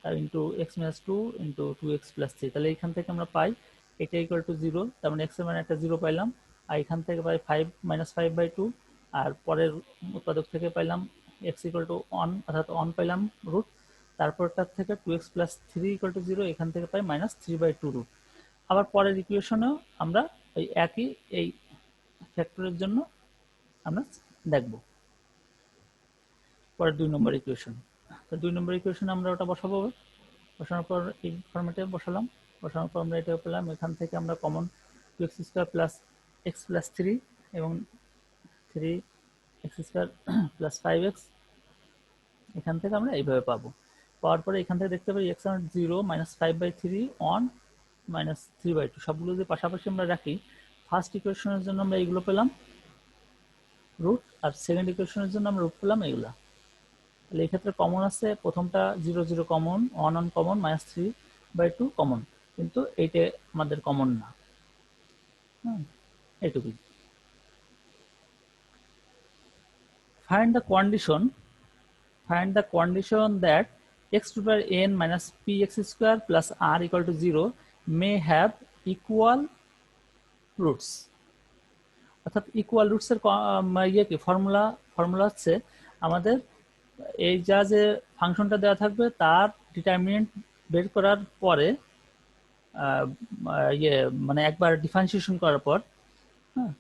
আর into x minus two into two x plus three, তাহলে এখান থেকে আমরা পাই এটা ইকুয়াল টু জিরো, তার মানে এক্স এর মানে একটা জিরো পাইলাম, আর এখান থেকে পাই five minus five by two, আর পরের উৎপাদক থেকে পাইলাম এক্স ইকুয়াল টু ওয়ান, অর্থাৎ ওয়ান পাইলাম রুট, তারপরটার থেকে two x plus three equal to zero, এখান থেকে পাই minus three by two root. আবার পরের ইকুয়েশনেও আমরা ওই একই এই ফ্যাক্টরের জন্য আমরা দেখব পরের 2 নম্বর ইকুয়েশন। তো 2 নম্বর ইকুয়েশনে আমরা ওটা বসাবো, বসানোর পর এই ফরম্যাটে বসালাম, বসানোর পর আমরা এটা পেলাম, এখান থেকে আমরা common two x square plus x plus three এবং three x square plus five x, এখান থেকে আমরা এইভাবে পাবো। পাওয়ার পরে এখান থেকে দেখতে পাই এক্স আমার zero minus five by three one minus three by two, সবগুলো যদি পাশাপাশি আমরা রাখি, ফার্স্ট ইকুয়েশনের জন্য আমরা এইগুলো পেলাম রুট, আর সেকেন্ড ইকুয়েশনের জন্য আমরা রুট পেলাম এইগুলা। তাহলে এই ক্ষেত্রে কমন আছে, প্রথমটা zero zero common, one one common, minus three by two common, কিন্তু এইটা আমাদের কমন না, এইটুকুই। Find the condition that x to the power n minus px square plus r equal to 0 may have equal roots। অর্থাৎ equal রুটসের ইয়ে কি formula হচ্ছে আমাদের এই যে ফাংশনটা দেওয়া থাকবে তার ডিটারমিনেন্ট বের করার পরে ইয়ে মানে একবার ডিফারেন্সিয়েশন করার পর, হ্যাঁ,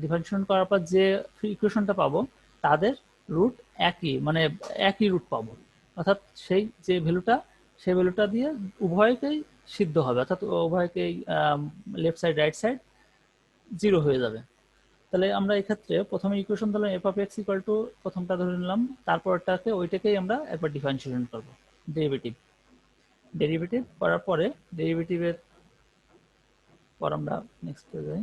ডিফারেন্সিয়েশন করার পর যে ইকুয়েশনটা পাবো তাদের রুট একই, মানে একই রুট পাবো, অর্থাৎ সেই যে ভ্যালুটা সেই ভ্যালুটা দিয়ে উভয়কেই সিদ্ধ হবে, অর্থাৎ উভয়কেই left side right side zero হয়ে যাবে। তাহলে আমরা এক্ষেত্রে প্রথমে ইকুয়েশন ধরলাম F of x equal two, প্রথমটা ধরে নিলাম, তারপরটাকে ওইটাকেই আমরা একবার ডিফারেন্সিয়েশন করবো, ডেরিভেটিভ করার পরে ডেরিভেটিভের পর আমরা নেক্সট যাই,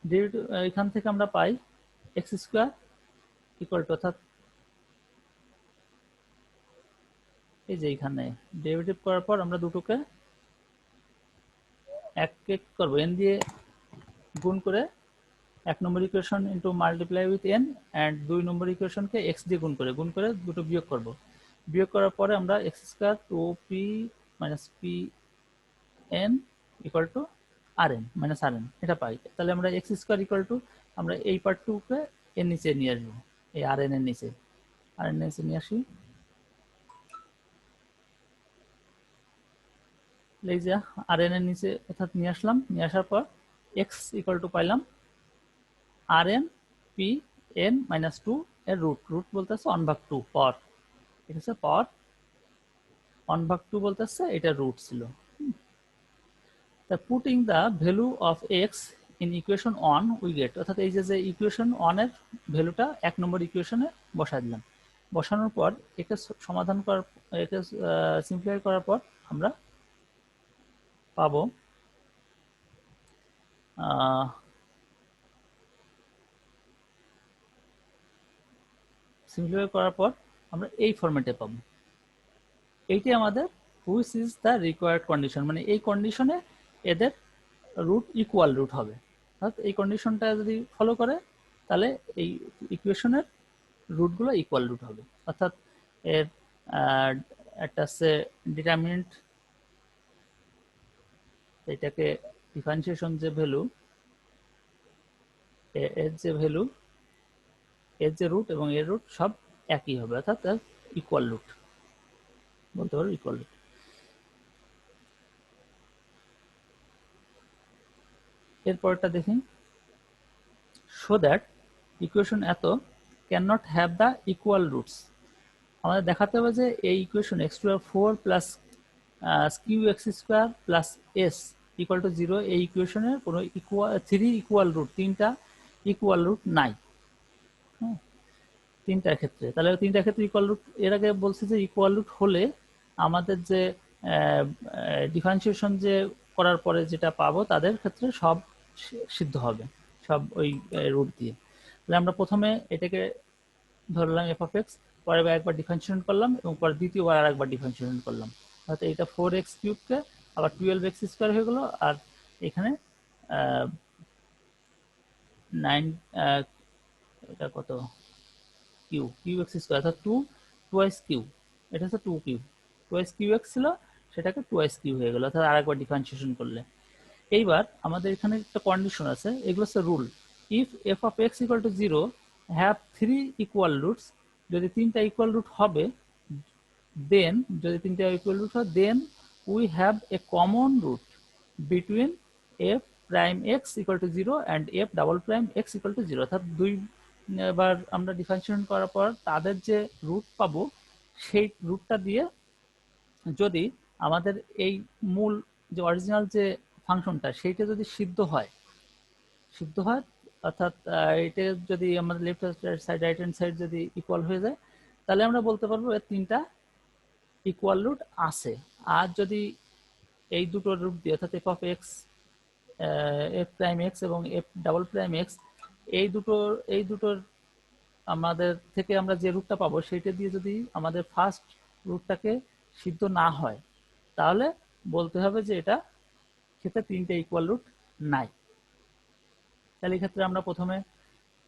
ডেরিভেটিভ এখান থেকে আমরা পাই এক্স স্কোয়ার ইকুয়াল টু, অর্থাৎ এই যে এখানে ডেরিভেটিভ করার পর আমরা দুটোকে এক এক করবো, এন দিয়ে গুণ করে এক নম্বর equation into multiply with n, and 2 নম্বর ইকুয়েশনকে এক্স দিয়ে গুণ করে দুটো বিয়োগ করব, বিয়োগ করার পরে আমরা x square two p minus p n equal to r n minus r n এটা পাই। তাহলে আমরা এক্স স্কোয়ার ইকুয়াল টু আমরা এই পার্টটুকে এর নিচে নিয়ে আসবো, এই আর এন এর নিচে, আর এন নিচে নিয়ে আসি, এই যে আর এন এর নিচে অর্থাৎ নিয়ে আসলাম, নিয়ে আসার পর এক্স ইকুয়াল টু পাইলাম আর n p n minus two এর রুট বলতে হচ্ছে 1/2 পাওয়ার, এটা হচ্ছে পাওয়ার 1/2 বলতে হচ্ছে এটা রুট ছিল। তা putting the value of x in equation 1 we get, অর্থাৎ এই যে ইকুয়েশন 1 এর ভ্যালুটা এক নম্বর ইকুয়েশনে বসাই দিলাম, বসানোর পর একে সমাধান করার, একে সিম্পলিফাই করার পর আমরা পাবো সিম্পলিফাই করার পর আমরা এই ফরম্যাটে পাবো, এইটাই আমাদের which is the required condition, মানে এই কন্ডিশনে এদের রুট ইকুয়াল রুট হবে, অর্থাৎ এই কন্ডিশনটা যদি ফলো করে তাহলে এই ইকুয়েশনের রুটগুলো ইকুয়াল রুট হবে, অর্থাৎ এর একটা হচ্ছে ডিটারমিনেন্ট, এটাকে ডিফারেন্সিয়েশন যে ভ্যালু, এর যে ভ্যালু, এর যে রুট এবং এর রুট সব একই হবে, অর্থাৎ ইকুয়াল রুট বলতে পারো, ইকুয়াল রুট। এরপরটা দেখি, শো দ্যাট ইকুয়েশন এত can not have the equal roots. আমাদের দেখাতে হবে যে এই equation x to power 4 plus q x square plus s equal to 0, এই ইকুয়েশনের কোনো ইকুয়াল রুট, তিনটা ইকুয়াল রুট নাই। হ্যাঁ, তিনটার ক্ষেত্রে, তাহলে তিনটার ক্ষেত্রে ইকুয়াল রুট, এর আগে বলছি যে ইকুয়াল রুট হলে আমাদের যে ডিফারেন্সিয়েশন যে করার পরে যেটা পাবো তাদের ক্ষেত্রে সব সিদ্ধ হবে, সব ওই রুট দিয়ে। তাহলে আমরা প্রথমে এটাকে ধরলাম এফ অফ এক্স, পরে একবার ডিফারেন্সিয়েশন করলাম এবং পরে দ্বিতীয়বার আর একবার ডিফারেন্সিয়েশন করলাম, অর্থাৎ এটা 4x কিউবকে আবার 12x স্কোয়ার হয়ে গেল, আর এখানে 9 এটা কত কিউ কিউ এক্স স্কোয়ার, অর্থাৎ 2 কিউ, এটা হচ্ছে 2 কিউ, 2 কিউ এক্স ছিল সেটাকে 2 কিউ হয়ে গেল, অর্থাৎ আরেকবার ডিফারেন্সিয়েশন করলে। এইবার আমাদের এখানে একটা কন্ডিশন আছে, এগুলো হচ্ছে rule. If F of x equal to 0 have 3 equal roots, যদি তিনটা ইকুয়াল রুট হবে, দেন যদি তিনটা ইকুয়াল রুট হয়, then we have a common root between f prime x equal to 0 and f double prime x equal to 0, অর্থাৎ দুইবার আমরা differentiation করার পর তাদের যে রুট পাবো সেই রুটটা দিয়ে যদি আমাদের এই মূল যে অরিজিনাল যে ফাংশনটা সেইটা যদি সিদ্ধ হয়, অর্থাৎ এটা যদি আমাদের left side right hand side যদি ইকুয়াল হয়ে যায়, তাহলে আমরা বলতে পারবো এর তিনটা ইকুয়াল রুট আছে। আর যদি এই দুটো রুট দিয়ে, অর্থাৎ F of x, F prime x এবং এফ ডাবল প্রাইম এক্স, এই দুটোর আমাদের থেকে আমরা যে রুটটা পাবো সেইটা দিয়ে যদি আমাদের ফার্স্ট রুটটাকে সিদ্ধ না হয়, তাহলে বলতে হবে যে এটা ক্ষেত্রে তিনটে ইকুয়াল রুট নাই। তাহলে এই ক্ষেত্রে আমরা প্রথমে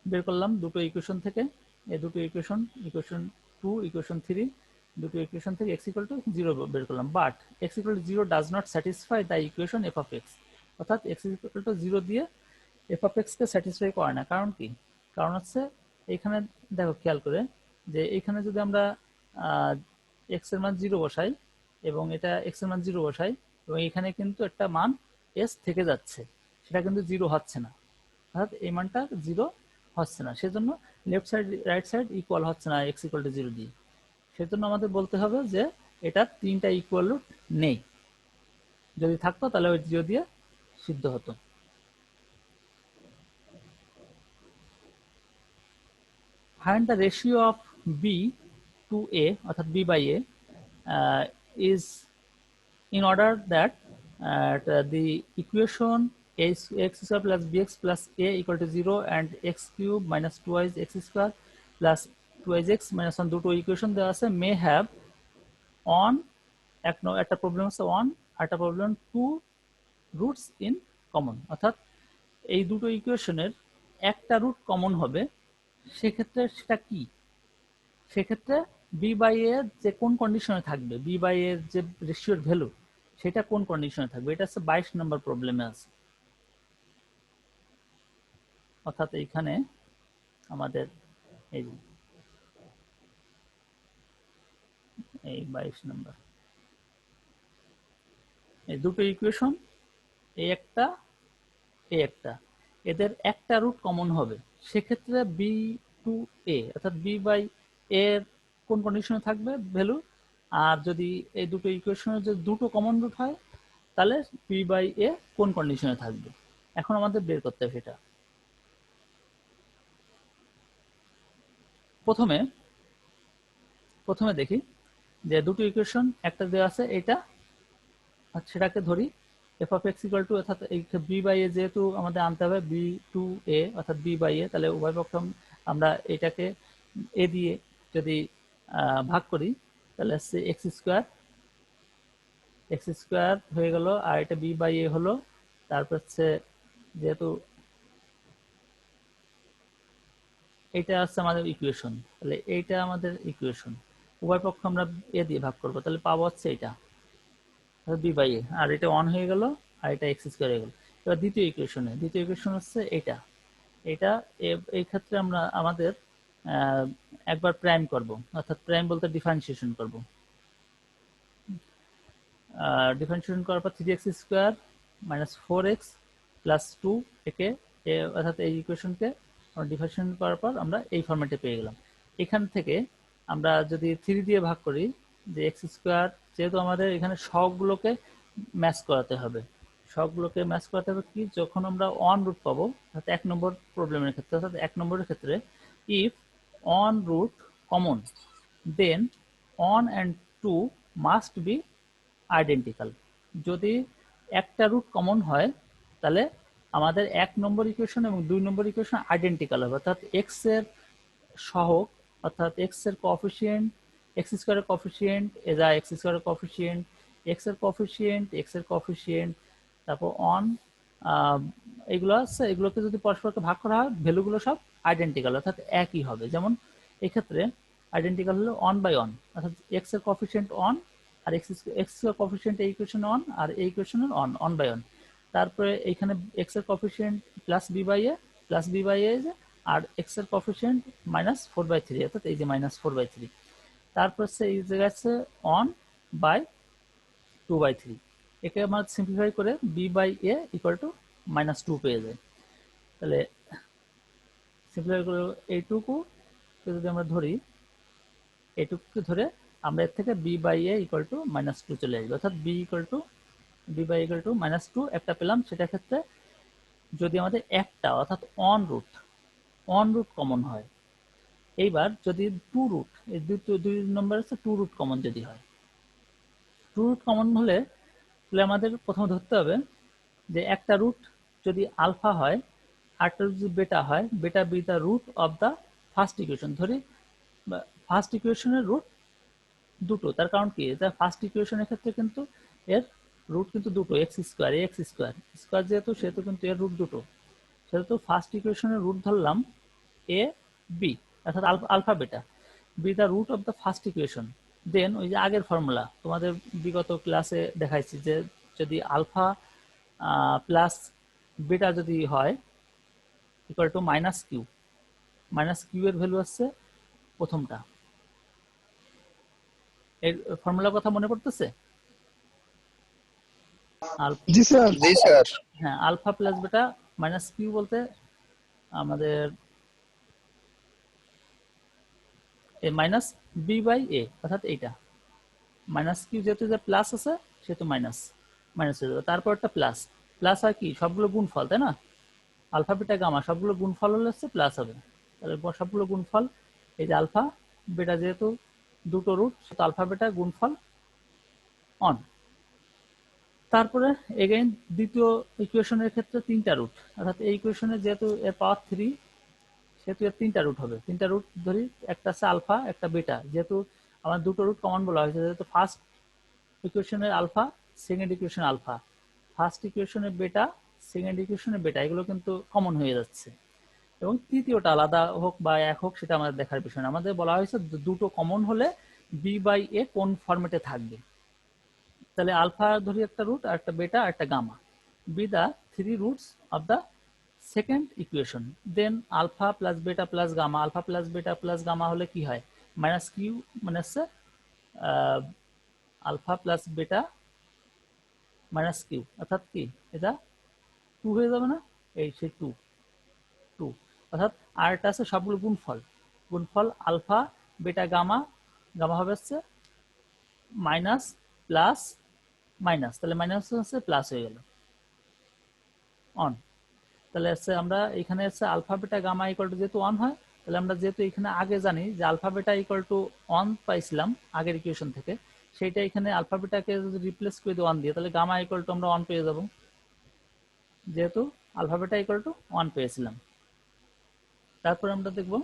বের করলাম দুটো ইকুয়েশন থেকে, এই দুটো ইকুয়েশন 2, ইকুয়েশন 3, দুটো ইকুয়েশন থেকে x ইকুয়াল টু 0 বের করলাম, but x equal to 0 does not satisfy the equation f of x, অর্থাৎ x ইকুয়াল টু 0 দিয়ে f of x K satisfy করে না। কারণ কি? কারণ হচ্ছে এখানে দেখো খেয়াল করে যে এখানে যদি আমরা x এর মান 0 বসাই এবং এটা x এর মান 0 বসাই এবং এখানে কিন্তু একটা মান s থেকে যাচ্ছে, সেটা কিন্তু 0 হচ্ছে না, অর্থাৎ এই মানটা 0 হচ্ছে না, সেজন্য left side right side equal হচ্ছে না x ইকুয়াল টু 0 দিয়ে। সেজন্য আমাদের বলতে হবে যে এটা তিনটা ইকুয়াল রুট নেই, যদি থাকতো তাহলে ওই 0 দিয়ে সিদ্ধ হতো। Find the ratio of b to a, অর্থাৎ b by a is in order that the equation x square plus bx plus a equal to 0 and x cube minus 2x square plus 2x minus 1 দুটো equation দেওয়া আছে, may have on একটা problem আছে on, একটা problem 2 roots in common, অর্থাৎ এই দুটো ইকুয়েশনের একটা রুট কমন হবে, সেক্ষেত্রে সেটা কি? সেক্ষেত্রে বি বাই এ যে কোন কন্ডিশনে থাকবে, বি বাই এর যে রেশিওর ভ্যালু সেটা কোন কন্ডিশনে থাকবে, এটা হচ্ছে 22 নম্বর প্রবলেমে আছে। অর্থাৎ এইখানে আমাদের এই 22 নম্বর, এই দুটো ইকুয়েশন, এই একটা এদের একটা রুট কমন হবে, সেক্ষেত্রে বি টু এ অর্থাৎ বি বাই এর কোন কন্ডিশনে থাকবে ভ্যালু, আর যদি এই দুটো ইকুয়েশনের যে দুটো কমন রুট হয় তাহলে বি বাই এ কোন কন্ডিশনে থাকবে। এখন আমাদের বের করতে হবে সেটা। প্রথমে দেখি যে দুটো ইকুয়েশন, একটা দেওয়া আছে এটা, সেটাকে ধরি F of x equal two, অর্থাৎ এই বি বাই এ যেহেতু আমাদের আনতে হবে বি টু এ অর্থাৎ বি বাই এ, তাহলে উভয় পক্ষ আমরা এটাকে এ দিয়ে যদি ভাগ করি তাহলে হচ্ছে এক্স স্কোয়ার হয়ে গেল, আর এটা বি বাই এ হলো, তারপর হচ্ছে যেহেতু এটা হচ্ছে আমাদের ইকুয়েশন, তাহলে এইটা আমাদের ইকুয়েশন, উভয় পক্ষ আমরা এ দিয়ে ভাগ করবো, তাহলে পাবো হচ্ছে এটা বি বাই এ, আর এটা 1 হয়ে গেল, আর এটা এক্স স্কোয়ার হয়ে গেল। এবার দ্বিতীয় ইকুয়েশন হচ্ছে এটা, এই ক্ষেত্রে আমরা আমাদের একবার প্রাইম করব, অর্থাৎ প্রাইম বলতে ডিফারেন্সিয়েশন করব, ডিফারেন্সিয়েশন করার পর 3x square minus 4x plus 2 একে অর্থাৎ এই ইকুয়েশনকে ডিফারেন্সিয়েশন করার পর আমরা এই ফরম্যাটে পেয়ে গেলাম। এখান থেকে আমরা যদি 3 দিয়ে ভাগ করি যে এক্স স্কোয়ার, যেহেতু আমাদের এখানে সবগুলোকে ম্যাচ করাতে হবে, সবগুলোকে ম্যাচ করাতে হবে কি, যখন আমরা অন রুট পাবো, অর্থাৎ 1 নম্বর প্রবলেমের ক্ষেত্রে, অর্থাৎ 1 নম্বরের ক্ষেত্রে if one root common then one and two must be identical. যদি একটা রুট কমন হয় তাহলে আমাদের 1 নম্বর ইকুয়েশন এবং 2 নম্বর ইকুয়েশন আইডেন্টিক্যাল হবে, অর্থাৎ এক্স এর সহগ, অর্থাৎ এক্স এর কোএফিসিয়েন্ট, এক্স স্কয়ারের কোএফিসিয়েন্ট এজা এক্স স্কয়ারের কোএফিসিয়েন্ট, এক্স এর কোএফিসিয়েন্ট, এক্স এর কোএফিসিয়েন্ট, তারপর অন, এগুলো আছে, এগুলোকে যদি পরস্পরকে ভাগ করা হয় ভ্যালুগুলো সব আইডেন্টিক্যাল, অর্থাৎ একই হবে। যেমন এক্ষেত্রে আইডেন্টিক্যাল হলো অন বাই অন, অর্থাৎ এক্স এর কোএফিসিয়েন্ট অন আর এক্স এর কোএফিসিয়েন্ট এই ইকুয়েশনে অন আর এই ইকুয়েশনের অন, অন বাই অন। তারপরে এখানে এক্স এর coefficient plus b by a, plus b by a, আর এক্স এর কোএফিসিয়েন্ট -4/3, অর্থাৎ এই যে -4/3। তারপর হচ্ছে এই জায়গায় আছে অন বাই 2/3, একে আমরা সিম্পলিফাই করে b by a equal to -2 পেয়ে যায়। তাহলে সিম্পলিফাই করে এইটুকু যদি আমরা ধরি, এইটুকুকে ধরে আমরা এর থেকে b by a equal to -2 চলে আসবে, অর্থাৎ বি বাই ইকুয়াল টু -2 একটা পেলাম। সেটার ক্ষেত্রে যদি আমাদের একটা অর্থাৎ অন রুট কমন হয়, এইবার যদি টু রুট, এই দুই নম্বর আছে টু রুট কমন যদি হয়, টু রুট কমন হলে তাহলে আমাদের প্রথমে ধরতে হবে যে একটা রুট যদি আলফা হয় আরটা যদি বেটা হয়, beta be the root of the first equation. ধরি ফার্স্ট ইকুয়েশনের রুট দুটো, তার কারণ কি, ফার্স্ট ইকুয়েশনের ক্ষেত্রে কিন্তু এর রুট কিন্তু দুটো, এক্স স্কোয়ার স্কোয়ার যেহেতু, সেহেতু কিন্তু এর রুট দুটো, সেহেতু ফার্স্ট ইকুয়েশনের রুট ধরলাম এ বি, অর্থাৎ alpha beta be the root of the first equation. Then ওই যে আগের ফর্মুলা তোমাদের বিগত ক্লাসে দেখাইছি যে যদি আলফা প্লাস বেটা যদি হয় ইকুয়াল টু -q এর ভ্যালু আসছে প্রথমটা। এর ফর্মুলার কথা মনে পড়তেছে? জি স্যার। জি স্যার। হ্যাঁ, আলফা প্লাস বেটা -q বলতে আমাদের মাইনাস বি বাই এ, অর্থাৎ এইটা -q, যেহেতু যে প্লাস আছে সেহেতু মাইনাস হয়ে যাবে। তারপর একটা প্লাস, প্লাস হয় কি সবগুলো গুণফল, তাই না, আলফা বেটা গামা সবগুলো গুণফল হলে হচ্ছে প্লাস হবে। তাহলে সবগুলো গুণফল, এই যে আলফা বেটা যেহেতু দুটো রুট, সেহেতু আলফা বেটা গুণফল অন। তারপরে এগেইন দ্বিতীয় ইকুয়েশনের ক্ষেত্রে তিনটা রুট, অর্থাৎ এই ইকুয়েশনে যেহেতু এর পাওয়ার 3 সেহেতু এর তিনটা রুট হবে, তিনটা রুট ধরি, একটা আছে আলফা একটা বেটা, যেহেতু আমার দুটো রুট কমন বলা হয়েছে, যেহেতু ফার্স্ট ইকুয়েশনের alpha, second equation alpha, first ইকুয়েশনের বেটা, সেকেন্ড ইকুয়েশনের বেটা, এগুলো কিন্তু কমন হয়ে যাচ্ছে। এবং তৃতীয়টা আলাদা হোক বা এক হোক সেটা আমাদের দেখার বিষয় না, আমাদের বলা হয়েছে দুটো কমন হলে বি বাই এ কোন ফরম্যাটে থাকবে। তাহলে আলফা ধরি একটা রুট আর একটা বেটা আর একটা gamma, be the three roots of the second equation. Then alpha plus beta plus gamma, alpha plus beta plus gamma হলে কি হয়, -q মানে হচ্ছে আলফা প্লাস বেটা -q, অর্থাৎ কি এটা 2 হয়ে যাবে না, এই সেই 2, অর্থাৎ আরটা আছে সবগুলো গুণফল আলফা বেটা গামা, গামা হবে হচ্ছে মাইনাস প্লাস মাইনাস, তাহলে মাইনাস হচ্ছে প্লাস হয়ে গেল অন। তাহলে হচ্ছে আমরা এখানে হচ্ছে আলফা বেটা গামা ইকুয়াল টু যেহেতু 1 হয়, তাহলে আমরা যেহেতু এখানে আগে জানি যে আলফা বেটা ইকুয়াল টু 1 পাইছিলাম আগের ইকুয়েশন থেকে, সেইটা এখানে আলফা বেটাকে যদি রিপ্লেস করে দিই 1 দিয়ে, তাহলে গামা ইকুয়াল টু আমরা 1 পেয়ে যাব, যেহেতু আলফা বেটা ইকুয়াল টু 1 পেয়েছিলাম। তারপর আমরা দেখব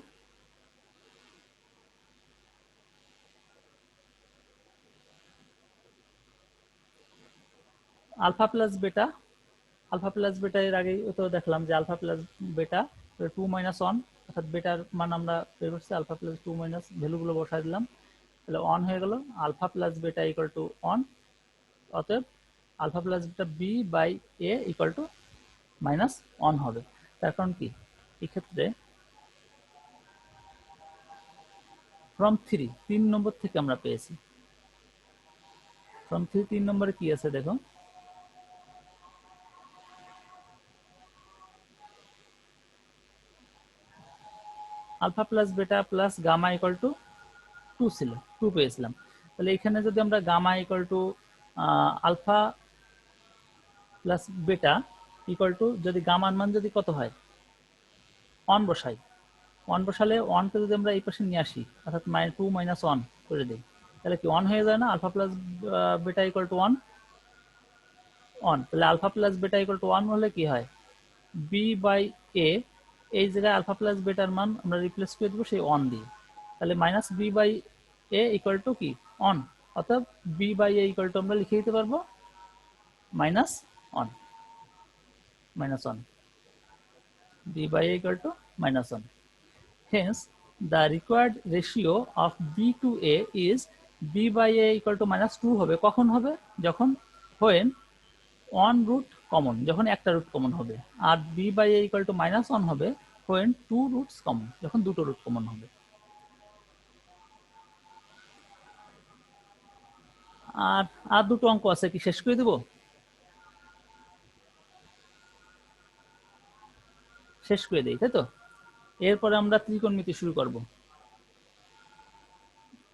আলফা প্লাস বেটা এর আগে তো দেখলাম যে আলফা প্লাস বেটা 2 - 1, অর্থাৎ বেটার মান আমরা বের করছি, আলফা প্লাস 2 মাইনাস ভ্যালুগুলো বসাই দিলাম, তাহলে 1 হয়ে গেল। Alpha plus beta equal to 1, অতএব alpha plus beta b by a equal to -1 হবে। তার কারণ কি, এক্ষেত্রে ফ্রম 3 নম্বর থেকে আমরা পেয়েছি, ফ্রম 3 নম্বরে কি আছে দেখো, alpha plus beta plus gamma equal to 2 ছিল, 2 পেয়েছিলাম। তাহলে এখানে যদি আমরা gamma equal to alpha plus beta equal to, যদি গামার মান যদি কত হয় 1 বসাই, 1 বসালে 1 কে যদি আমরা এই পাশে নিয়ে আসি অর্থাৎ 2 মাইনাস 1 করে দিই, তাহলে কি 1 হয়ে যায় না? Alpha plus beta equal to 1, 1। তাহলে alpha plus beta equal to 1 হলে কি হয়? বি বাই এ, এই জায়গায় আলফা প্লাস বেটার মান আমরা রিপ্লেস করে দেবো সেই 1 দিয়ে। তাহলে minus b by a equal to কি 1, অর্থাৎ b by a equal to আমরা লিখে দিতে পারবো minus 1, minus 1, b by a equal to minus 1. Hence, the required ratio of b to a is b by a equal to minus 2 হবে। কখন হবে? যখন when one root common, যখন একটা রুট কমন হবে। আর b by a equal to minus 1 হবে when two roots common, যখন দুটো রুট কমন হবে। আর দুটো অঙ্ক আছে, কি শেষ করে দেব? শেষ করে দেই, তাই তো? এরপরে আমরা ত্রিকোণমিতি শুরু করব,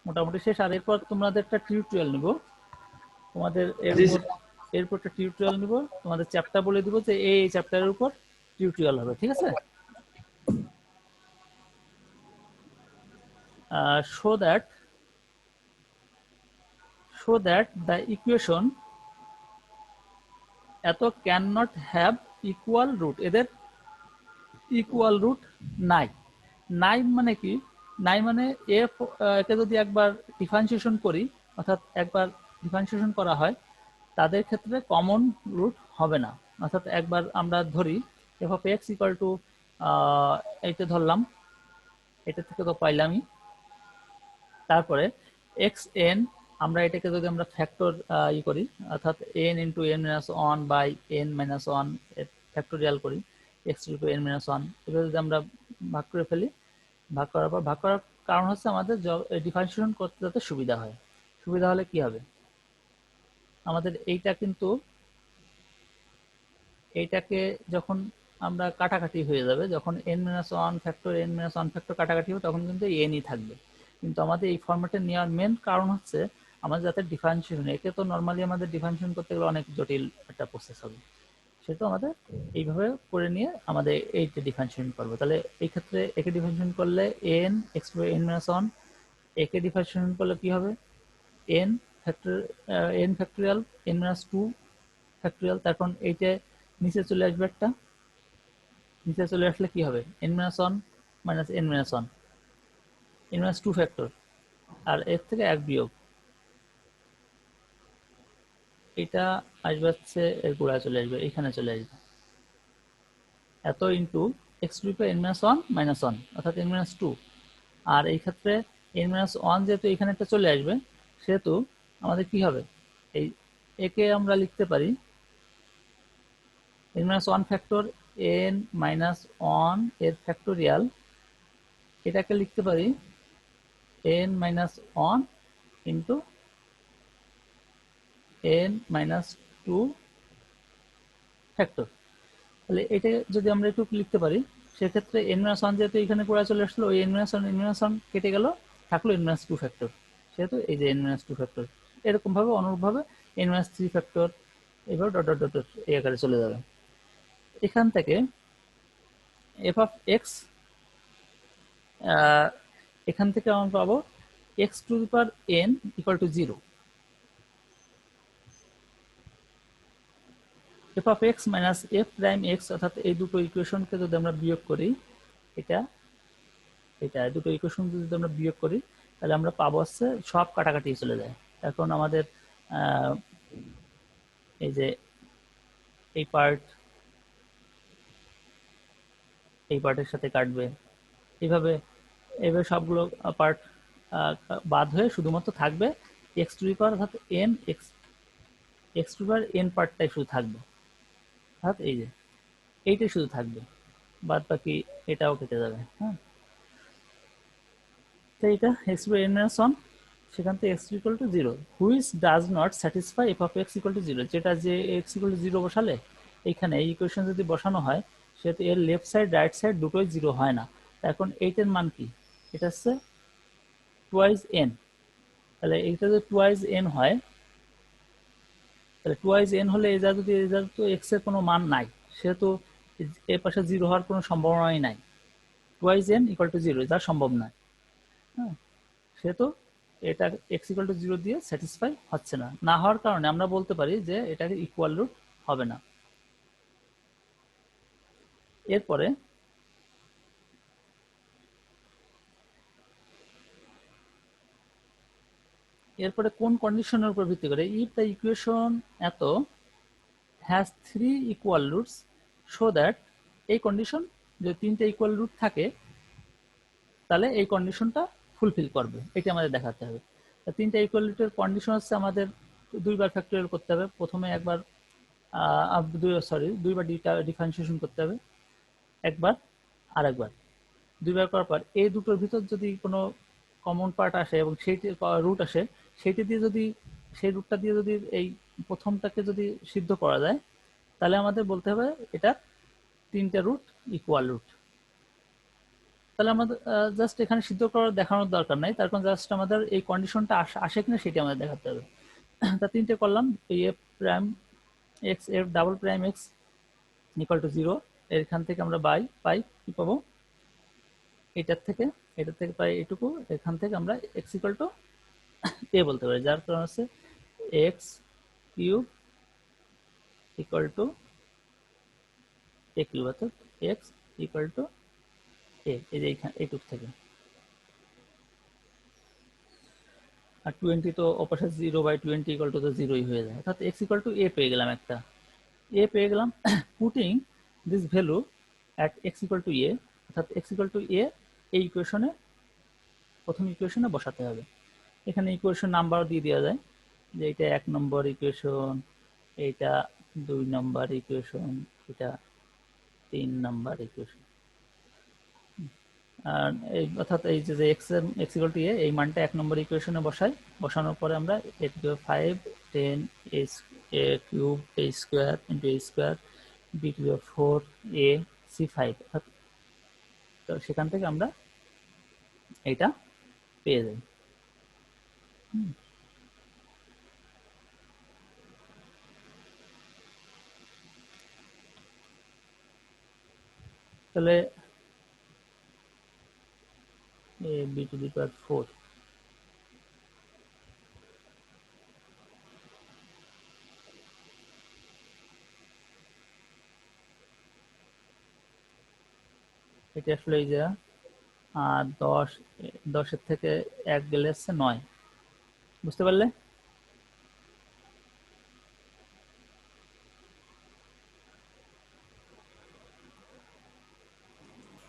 মোটামুটি শেষ। আর এরপর তোমাদের একটা টিউটোরিয়াল নিব, তোমাদের এরপর একটা টিউটোরিয়াল নিব, তোমাদের চ্যাপ্টার বলে দিব যে এই চ্যাপ্টারের উপর টিউটোরিয়াল হবে, ঠিক আছে? so that the equation এত can not have equal root, এদের ইকুয়াল রুট নাই। নাই মানে কি? নাই মানে একে যদি একবার ডিফারেন্সিয়েশন করি, অর্থাৎ একবার ডিফারেন্সিয়েশন করা হয়, তাদের ক্ষেত্রে কমন রুট হবে না। অর্থাৎ একবার আমরা ধরি F of x equal two, এইটা ধরলাম, এটা থেকে তো পাইলামই। তারপরে এক্স এন, আমরা এটাকে যদি আমরা ফ্যাক্টর করি, অর্থাৎ n into n minus 1 by n minus 1 factorial করি, এক্স টু এন মাইনাস 1, এভাবে যদি আমরা ভাগ করে ফেলি, ভাগ করার পর, ভাগ করার কারণ হচ্ছে আমাদের ডিফারেন্সিয়েশন করতে যাতে সুবিধা হয়। সুবিধা হলে কি হবে? আমাদের এইটা কিন্তু, এইটাকে যখন আমরা কাটাকাটি হয়ে যাবে, যখন N minus 1 factor N minus 1 factor কাটাকাটি হবে, তখন কিন্তু এনই থাকবে। কিন্তু আমাদের এই ফরম্যাটে নেওয়ার মেন কারণ হচ্ছে আমাদের যাতে ডিফারেন্সিয়েশন, একে তো নর্মালি আমাদের ডিফারেন্সিয়েশন করতে গেলে অনেক জটিল একটা প্রসেস হবে, সেটা আমাদের এইভাবে করে নিয়ে আমাদের এইটা ডিফারেন্সিয়েশন করবো। তাহলে এই ক্ষেত্রে একে ডিফারেন্সিয়েশন করলে n x by n minus 1, একে ডিফারেন্সিয়েশন করলে কি হবে? N factor n factorial n minus 2 factorial, তারপর এইটা নিচে চলে আসবে, একটা নিচে চলে আসলে কি হবে? N minus 1 minus n minus 1, n minus 2 factor, আর এর থেকে এক বিয়োগ, এটা আসবে হচ্ছে এর গোড়ায় চলে আসবে, এখানে চলে আসবে, এত into x to n minus 1 minus 1 অর্থাৎ এন মাইনাস 2। আর এই ক্ষেত্রে এন মাইনাস 1 যেহেতু এখানে একটা চলে আসবে, সেহেতু আমাদের কি হবে? এই একে আমরা লিখতে পারি N minus 1 factor N minus 1 এর ফ্যাক্টোরিয়াল, এটাকে লিখতে পারি N minus 1 into n minus 2 factor. তাহলে এটা যদি আমরা একটু লিখতে পারি, সেক্ষেত্রে এন মাইনাস 1 যেহেতু এখানে পড়ে চলে আসলো, ওই এন মাইনাস 1 কেটে গেল, থাকলো এন মাইনাস 2 ফ্যাক্টর, সেহেতু এই যে এন মাইনাস 2 ফ্যাক্টর। এরকম ভাবে অনুরূপভাবে এন মাইনাস 3 ফ্যাক্টর, এবার ডট ডট ডট এই আকারে চলে যাবে। এখান থেকে এফ অফ এক্স, এখান থেকে আমরা পাবো x to the power N equal to 0, F of x minus F prime x, অর্থাৎ এই দুটো ইকুয়েশনকে যদি আমরা বিয়োগ করি, এটা এটা দুটো ইকুয়েশন যদি আমরা বিয়োগ করি, তাহলে আমরা পাবো হচ্ছে সব কাটাকাটি চলে যায়। এখন আমাদের এই যে এই পার্ট এই পার্টের সাথে কাটবে, এইভাবে এইভাবে সবগুলো পার্ট বাদ হয়ে শুধুমাত্র থাকবে এক্স টু দি পাওয়ার, অর্থাৎ n x to the power n পার্টটাই শুধু থাকবে, অর্থাৎ এই যে এইটাই শুধু থাকবে, বাদ বাকি এটাও কেটে যাবে। হ্যাঁ, তো এটা এক্স বাই এন মাইনাস 1, সেখান থেকে x equal to 0, which does not satisfy F of x equal to 0, যেটা যে এক্স ইকুয়াল টু 0 বসালে এইখানে এই ইকুয়েশন যদি বসানো হয়, সেহেতু এর লেফট সাইড রাইট সাইড দুটোই 0 হয় না, এখন 8 এর মান কি? এটা হচ্ছে টুয়াইস n, তাহলে এইটা যদি টুয়াইস n হয়, তাহলে টুয়াইস n হলে এই যা তো x এর কোনো মান নাই, সেহেতু এর পাশে 0 হওয়ার কোনো সম্ভাবনাই নাই। টুয়াইস n ইকুয়াল টু 0 যা সম্ভব নয়। হ্যাঁ, সেহেতু এটা x ইকুয়াল টু 0 দিয়ে স্যাটিসফাই হচ্ছে না। না হওয়ার কারণে আমরা বলতে পারি যে এটাকে ইকুয়াল রুট হবে না। এরপরে কোন কন্ডিশনের উপর ভিত্তি করে? ইফ দ্য ইকুয়েশন এত has 3 equal roots so that, এই কন্ডিশন যদি 3টা ইকুয়াল রুট থাকে তাহলে এই কন্ডিশনটা ফুলফিল করবে, এটা আমাদের দেখাতে হবে। 3টা ইকুয়াল রুটের কন্ডিশন হচ্ছে আমাদের দুইবার ফ্যাক্টরিয়াল করতে হবে। প্রথমে একবার দুইবার ডিফারেন্সিয়েশন করতে হবে, একবার আর একবার। দুইবার করার পর এই দুটোর ভিতর যদি কোনো কমন পার্ট আসে এবং সেইটি রুট আসে, সেই রুটটা দিয়ে যদি এই প্রথমটাকে যদি সিদ্ধ করা যায়, তাহলে আমাদের বলতে হবে এটা 3টা রুট ইকুয়াল রুট। তাহলে আমাদের জাস্ট এখানে সিদ্ধ করার দেখানোর দরকার নাই, তার কারণ জাস্ট আমাদের এই কন্ডিশনটা আসে কিনা সেটা আমাদের দেখাতে হবে। তা 3টে করলাম, এই F prime x, F double prime x equal to 0, এখান থেকে আমরা পাই কি পাবো, এটার থেকে পাই এটুকু, এখান থেকে আমরা এক্স ইকুয়াল টু এ বলতে পারি, যার কারণ হচ্ছে x cube equal to A cube, অর্থাৎ এক্স ইকুয়াল টু এই যে এইটুক থেকে। আর 20 তো অপাশে 0/20 ইকুয়াল টু তো 0ই হয়ে যায়, অর্থাৎ এক্স ইকুয়াল টু এ পেয়ে গেলাম, একটা এ পেয়ে গেলাম। Putting this value at x equal to a, অর্থাৎ এক্স ইকুয়াল টু এ এই ইকুয়েশনে, প্রথম ইকুয়েশনে বসাতে হবে। এখানে ইকুয়েশন নাম্বারও দিয়ে দেওয়া যায়, যে এটা 1 নম্বর ইকুয়েশন, এটা 2 নম্বর ইকুয়েশন, এটা 3 নম্বর ইকুয়েশন। আর এই অর্থাৎ এই যে এক্স ইকুয়াল টু এ, এই মানটা 1 নম্বর ইকুয়েশনে বসানোর পরে আমরা a to the power 5 10 a cube a square into a square b to the power 4 a c 5, তো সেখান থেকে আমরা এটা পেয়ে যাই। তাহলে বি টু দি পাওয়ার 4, এটা আসলে এই যে 10 থেকে 1 গেলে হচ্ছে 9, বুঝতে পারলে?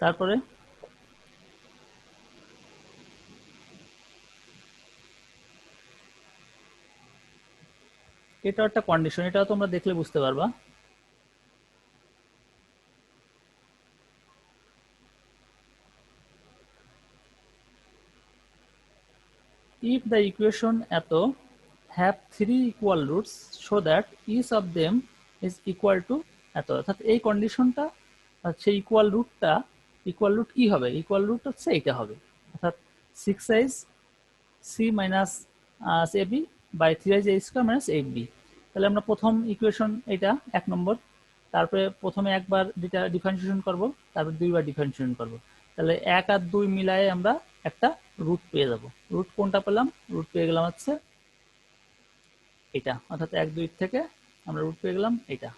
তারপরে এটা একটা কন্ডিশন, এটা তোমরা দেখলে বুঝতে পারবা। If the equation এত have 3 equal roots so that each of them is equal to এত, অর্থাৎ এই কন্ডিশনটা হচ্ছে ইকুয়াল রুট কি হবে? ইকুয়াল রুট হচ্ছে এইটা হবে, অর্থাৎ 6i c minus ab by 3i a square minus 8b। তাহলে আমরা প্রথম ইকুয়েশন এটা 1 নম্বর, তারপরে প্রথমে একবার ডিফারেন্সিয়েশন করব, তারপর দুইবার ডিফারেন্সিয়েশন করব, তাহলে 1 আর 2 মিলায়ে আমরা একটা রুট পেয়ে যাব। রুট কোনটা পেলাম? রুট পেয়ে গেলাম হচ্ছে এটা, অর্থাৎ 1 2 থেকে আমরা রুট পেয়ে গেলাম এটা,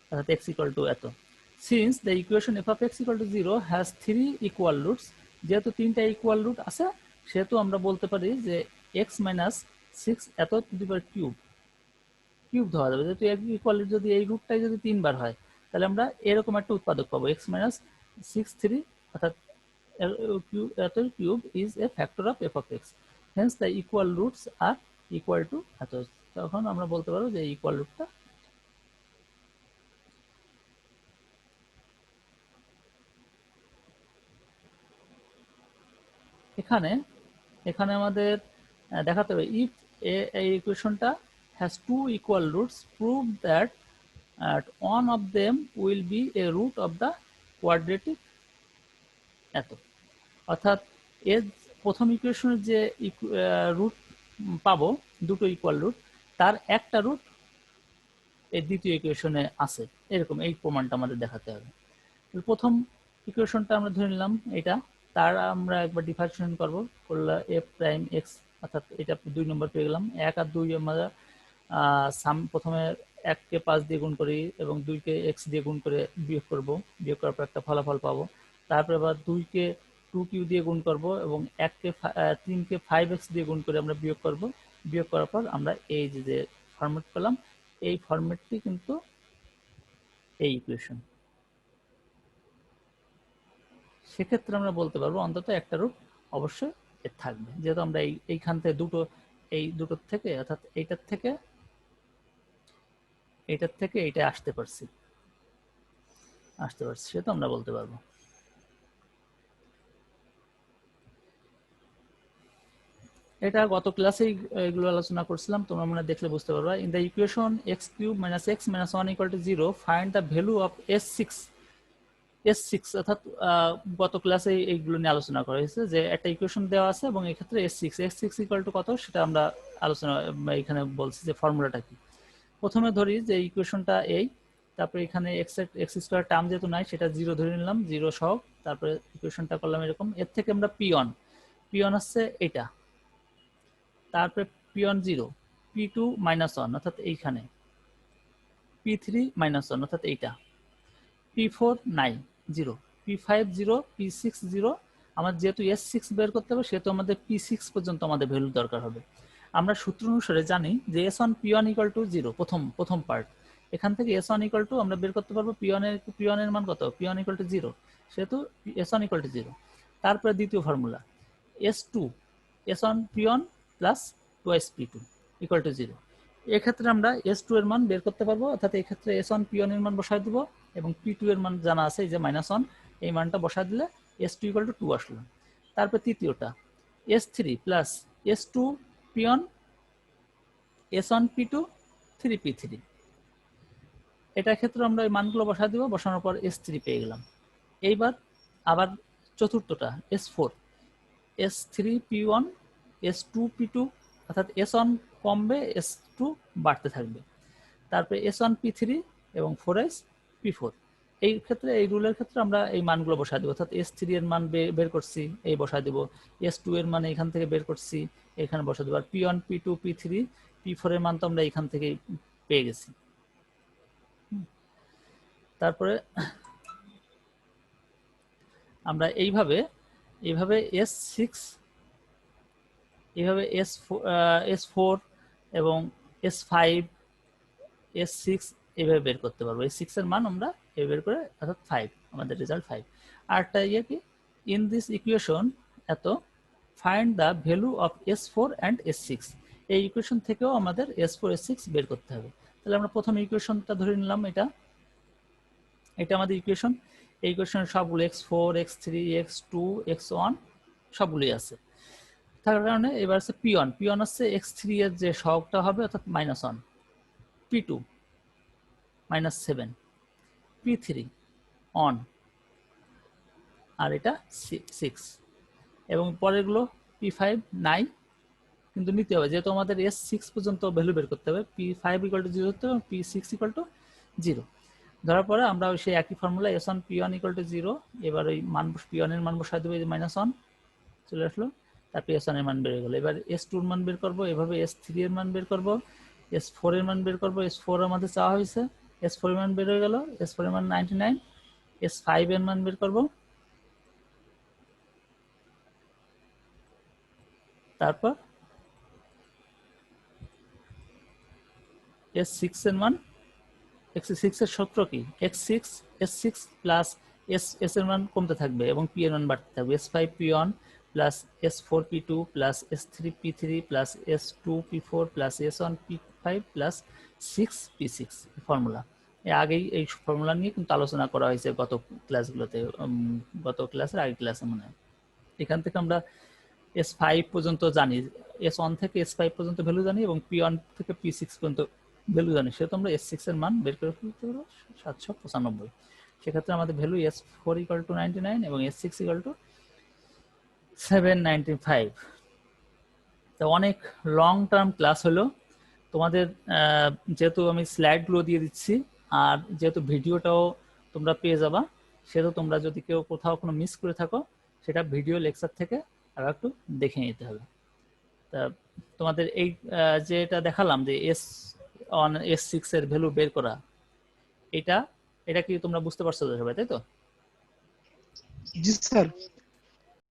অর্থাৎ x ইকুয়াল টু এত। Since the equation f of x equal to 0 has 3 equal roots, যেহেতু 3টা ইকুয়াল রুট আছে, সেহেতু আমরা বলতে পারি যে x মাইনাস 6 এত টু দি পাওয়ার কিউব ধরা যাবে, যেহেতু ইকুয়াল যদি এই রুটটাই যদি 3 বার হয়, তাহলে আমরা এরকম একটা উৎপাদক পাবো, x মাইনাস 6 3, অর্থাৎ এত cube is a factor of f of x, hence the equal roots are equal to এত। তখন আমরা বলতে পারবো যে ইকুয়াল রুটটা এখানে আমাদের দেখাতে হবে ইফ এই ইকুয়েশনটা has 2 equal roots prove that one of them will be a root of the quadratic এত। অর্থাৎ এর প্রথম ইকুয়েশনের যে রুট পাবো, দুটো ইকুয়াল রুট, তার একটা রুট এই দ্বিতীয় ইকুয়েশনে আছে, এরকম এই প্রমাণটা আমাদের দেখাতে হবে। প্রথম ইকুয়েশনটা আমরা ধরে নিলাম এটা, তার আমরা একবার ডিফারেন্সিয়েশন করব, করলে এফ প্রাইম এক্স, অর্থাৎ এটা 2 নম্বর পেয়ে গেলাম। 1 আর 2 আমরা প্রথমে 1 কে 5 দিয়ে গুণ করি এবং 2 কে x দিয়ে গুণ করে বিয়োগ করব, বিয়োগ করার পর একটা ফলাফল পাবো। তারপর আবার 2 কে 2q দিয়ে গুণ করব এবং 3 কে 5x দিয়ে গুণ করে আমরা বিয়োগ করব। বিয়োগ করার পর আমরা এই যে ফরম্যাট পেলাম, এই ফরম্যাটটি কিন্তু এই ইকুয়েশন। সেক্ষেত্রে আমরা বলতে পারবো অন্তত একটা রুট অবশ্যই এর থাকবে, যেহেতু আমরা এইখান থেকে দুটোর থেকে, অর্থাৎ এইটার থেকে এইটা আসতে পারছি, সেটা আমরা বলতে পারবো। এটা গত ক্লাসেই এগুলো আলোচনা করছিলাম, তোমরা মনে দেখলে বুঝতে পারবা। In the equation x³ - x - 1 = 0 find the value of S6, অর্থাৎ গত ক্লাসে এইগুলো নিয়ে আলোচনা করা হয়েছে যে একটা ইকুয়েশন দেওয়া আছে এবং এই ক্ষেত্রে S6 = কত সেটা আমরা আলোচনা এখানে বলছি যে ফর্মুলাটা কি। প্রথমে ধরি যে ইকুয়েশনটা এই, তারপরে এখানে x² টার্ম যেহেতু নাই সেটা 0 ধরে নিলাম, 0 সহ। তারপরে ইকুয়েশনটা করলাম এরকম। এর থেকে আমরা P1 হচ্ছে এটা, তারপরে P1 0, P2 -1 অর্থাৎ এইখানে, P3 -1 অর্থাৎ এইটা, P4 নাই 0, P5 0, P6 0। আমার যেহেতু S6 বের করতে হবে সেহেতু আমাদের P6 পর্যন্ত আমাদের ভ্যালু দরকার হবে। আমরা সূত্র অনুসারে জানি যে S1 P1 = 0, প্রথম পার্ট। এখান থেকে S1 = আমরা বের করতে পারবো P1 এর মান কত, P1 = 0, সেহেতু S1 = 0। তারপরে দ্বিতীয় formula S2, S1 P1 plus 2 P2 = 0। এক্ষেত্রে আমরা S2 এর মান বের করতে পারবো, অর্থাৎ এই ক্ষেত্রে S1 P1 এর মান বসায় দেব এবং P2 এর মান জানা আছে, এই যে -1, এই মানটা বসায় দিলে S2 = 2 আসলো। তারপর তৃতীয়টা S3 plus S2 P1, S1 P2, 3 P3। এটার ক্ষেত্রে আমরা এই মানগুলো বসায় দিব, বসানোর পর S3 পেয়ে গেলাম। এইবার আবার চতুর্থটা S4, S3 P1, S2 P2, অর্থাৎ S1 কমবে, S2 বাড়তে থাকবে। তারপরে S1 P3 এবং 4S P4। এই ক্ষেত্রে, এই রুলের ক্ষেত্রে আমরা এই মানগুলো বসায় দেবো, অর্থাৎ S3 এর মান বের করছি, এই বসায় দেবো। S2 এর মান এখান থেকে বের করছি, এখানে বসায় দেবো। আর P1 P2 P3 P4 এর মান তো আমরা এখান থেকে পেয়ে গেছি। তারপরে আমরা এইভাবে S6, এইভাবে S4 এবং S5, S6 এইভাবে বের করতে পারবো। S6 এর মান আমরা এই বের করে, অর্থাৎ 5, আমাদের রেজাল্ট 5। আরটা কি, ইন দিস ইকুয়েশন এত find the value of S4 and S6। এই ইকুয়েশন থেকেও আমাদের S4 S6 বের করতে হবে। তাহলে আমরা প্রথম ইকুয়েশনটা ধরে নিলাম, এটা আমাদের ইকুয়েশন। এই ইকুয়েশনের সবগুলো x4, x3, x2, x1 সবগুলোই আছে থাকার কারণে এবার হচ্ছে P1 হচ্ছে x3 এর যে সহগটা হবে, অর্থাৎ -1, P2 -7, P3 অন, আর এটা 6, এবং পরেরগুলো P5 নাই, কিন্তু নিতে হবে যেহেতু আমাদের S6 পর্যন্ত ভ্যালু বের করতে হবে। P5 = 0 হতে হবে, P6 = 0 ধরার পরে আমরা সেই একই ফর্মুলা S1 P1 = 0, এবার ওই মান P1 এর মান বসায় দেবো, -1 চলে আসলো, তারপর S1 এর মান বের হয়ে গেল। এবার S2 এর মান বের করবো, এভাবে S3 এর মান বের করবো, S4 এর মান বের করবো। S4 আমাদের চাওয়া হয়েছে, S4 এর মান বের হয়ে গেল, S4 এর মান 99। S5 এর মান বের করবো, তারপর S6 এর মান, x6 এর সূত্র কি, S6 প্লাস S এর মান কমতে থাকবে এবং P এর মান বাড়তে থাকবে। S5 P1 plus S4 P2 plus S3 P3 plus S2 P4 plus S1 P5 plus 6 P6 formula. আগেই এই ফর্মুলা নিয়ে কিন্তু আলোচনা করা হয়েছে গত ক্লাসগুলোতে, গত ক্লাসের আগের ক্লাসে মনে হয়। এখান থেকে আমরা S5 পর্যন্ত জানি, S1 থেকে S5 পর্যন্ত ভ্যালু জানি এবং P1 থেকে P6 পর্যন্ত ভ্যালু জানি, সেহেতু আমরা S6 এর মান বের করে ফেলতে পারবো 795। সেক্ষেত্রে আমাদের ভ্যালু S4 ইকুয়াল টু 99 এবং S6 ইকুয়াল টু 795। তো অনেক লং টার্ম ক্লাস হলো তোমাদের, যেহেতু আমি স্লাইডগুলো দিয়ে দিচ্ছি আর যেহেতু ভিডিওটাও তোমরা পেয়ে যাবা, সেহেতু তোমরা যদি কেউ কোথাও কোনো মিস করে থাকো সেটা ভিডিও লেকচার থেকে আর একটু দেখে নিতে হবে। তা তোমাদের এই যেটা দেখালাম যে S6 এর ভ্যালু বের করা, এটা কি তোমরা বুঝতে পারছো সবাই, তাই তো? জি স্যার।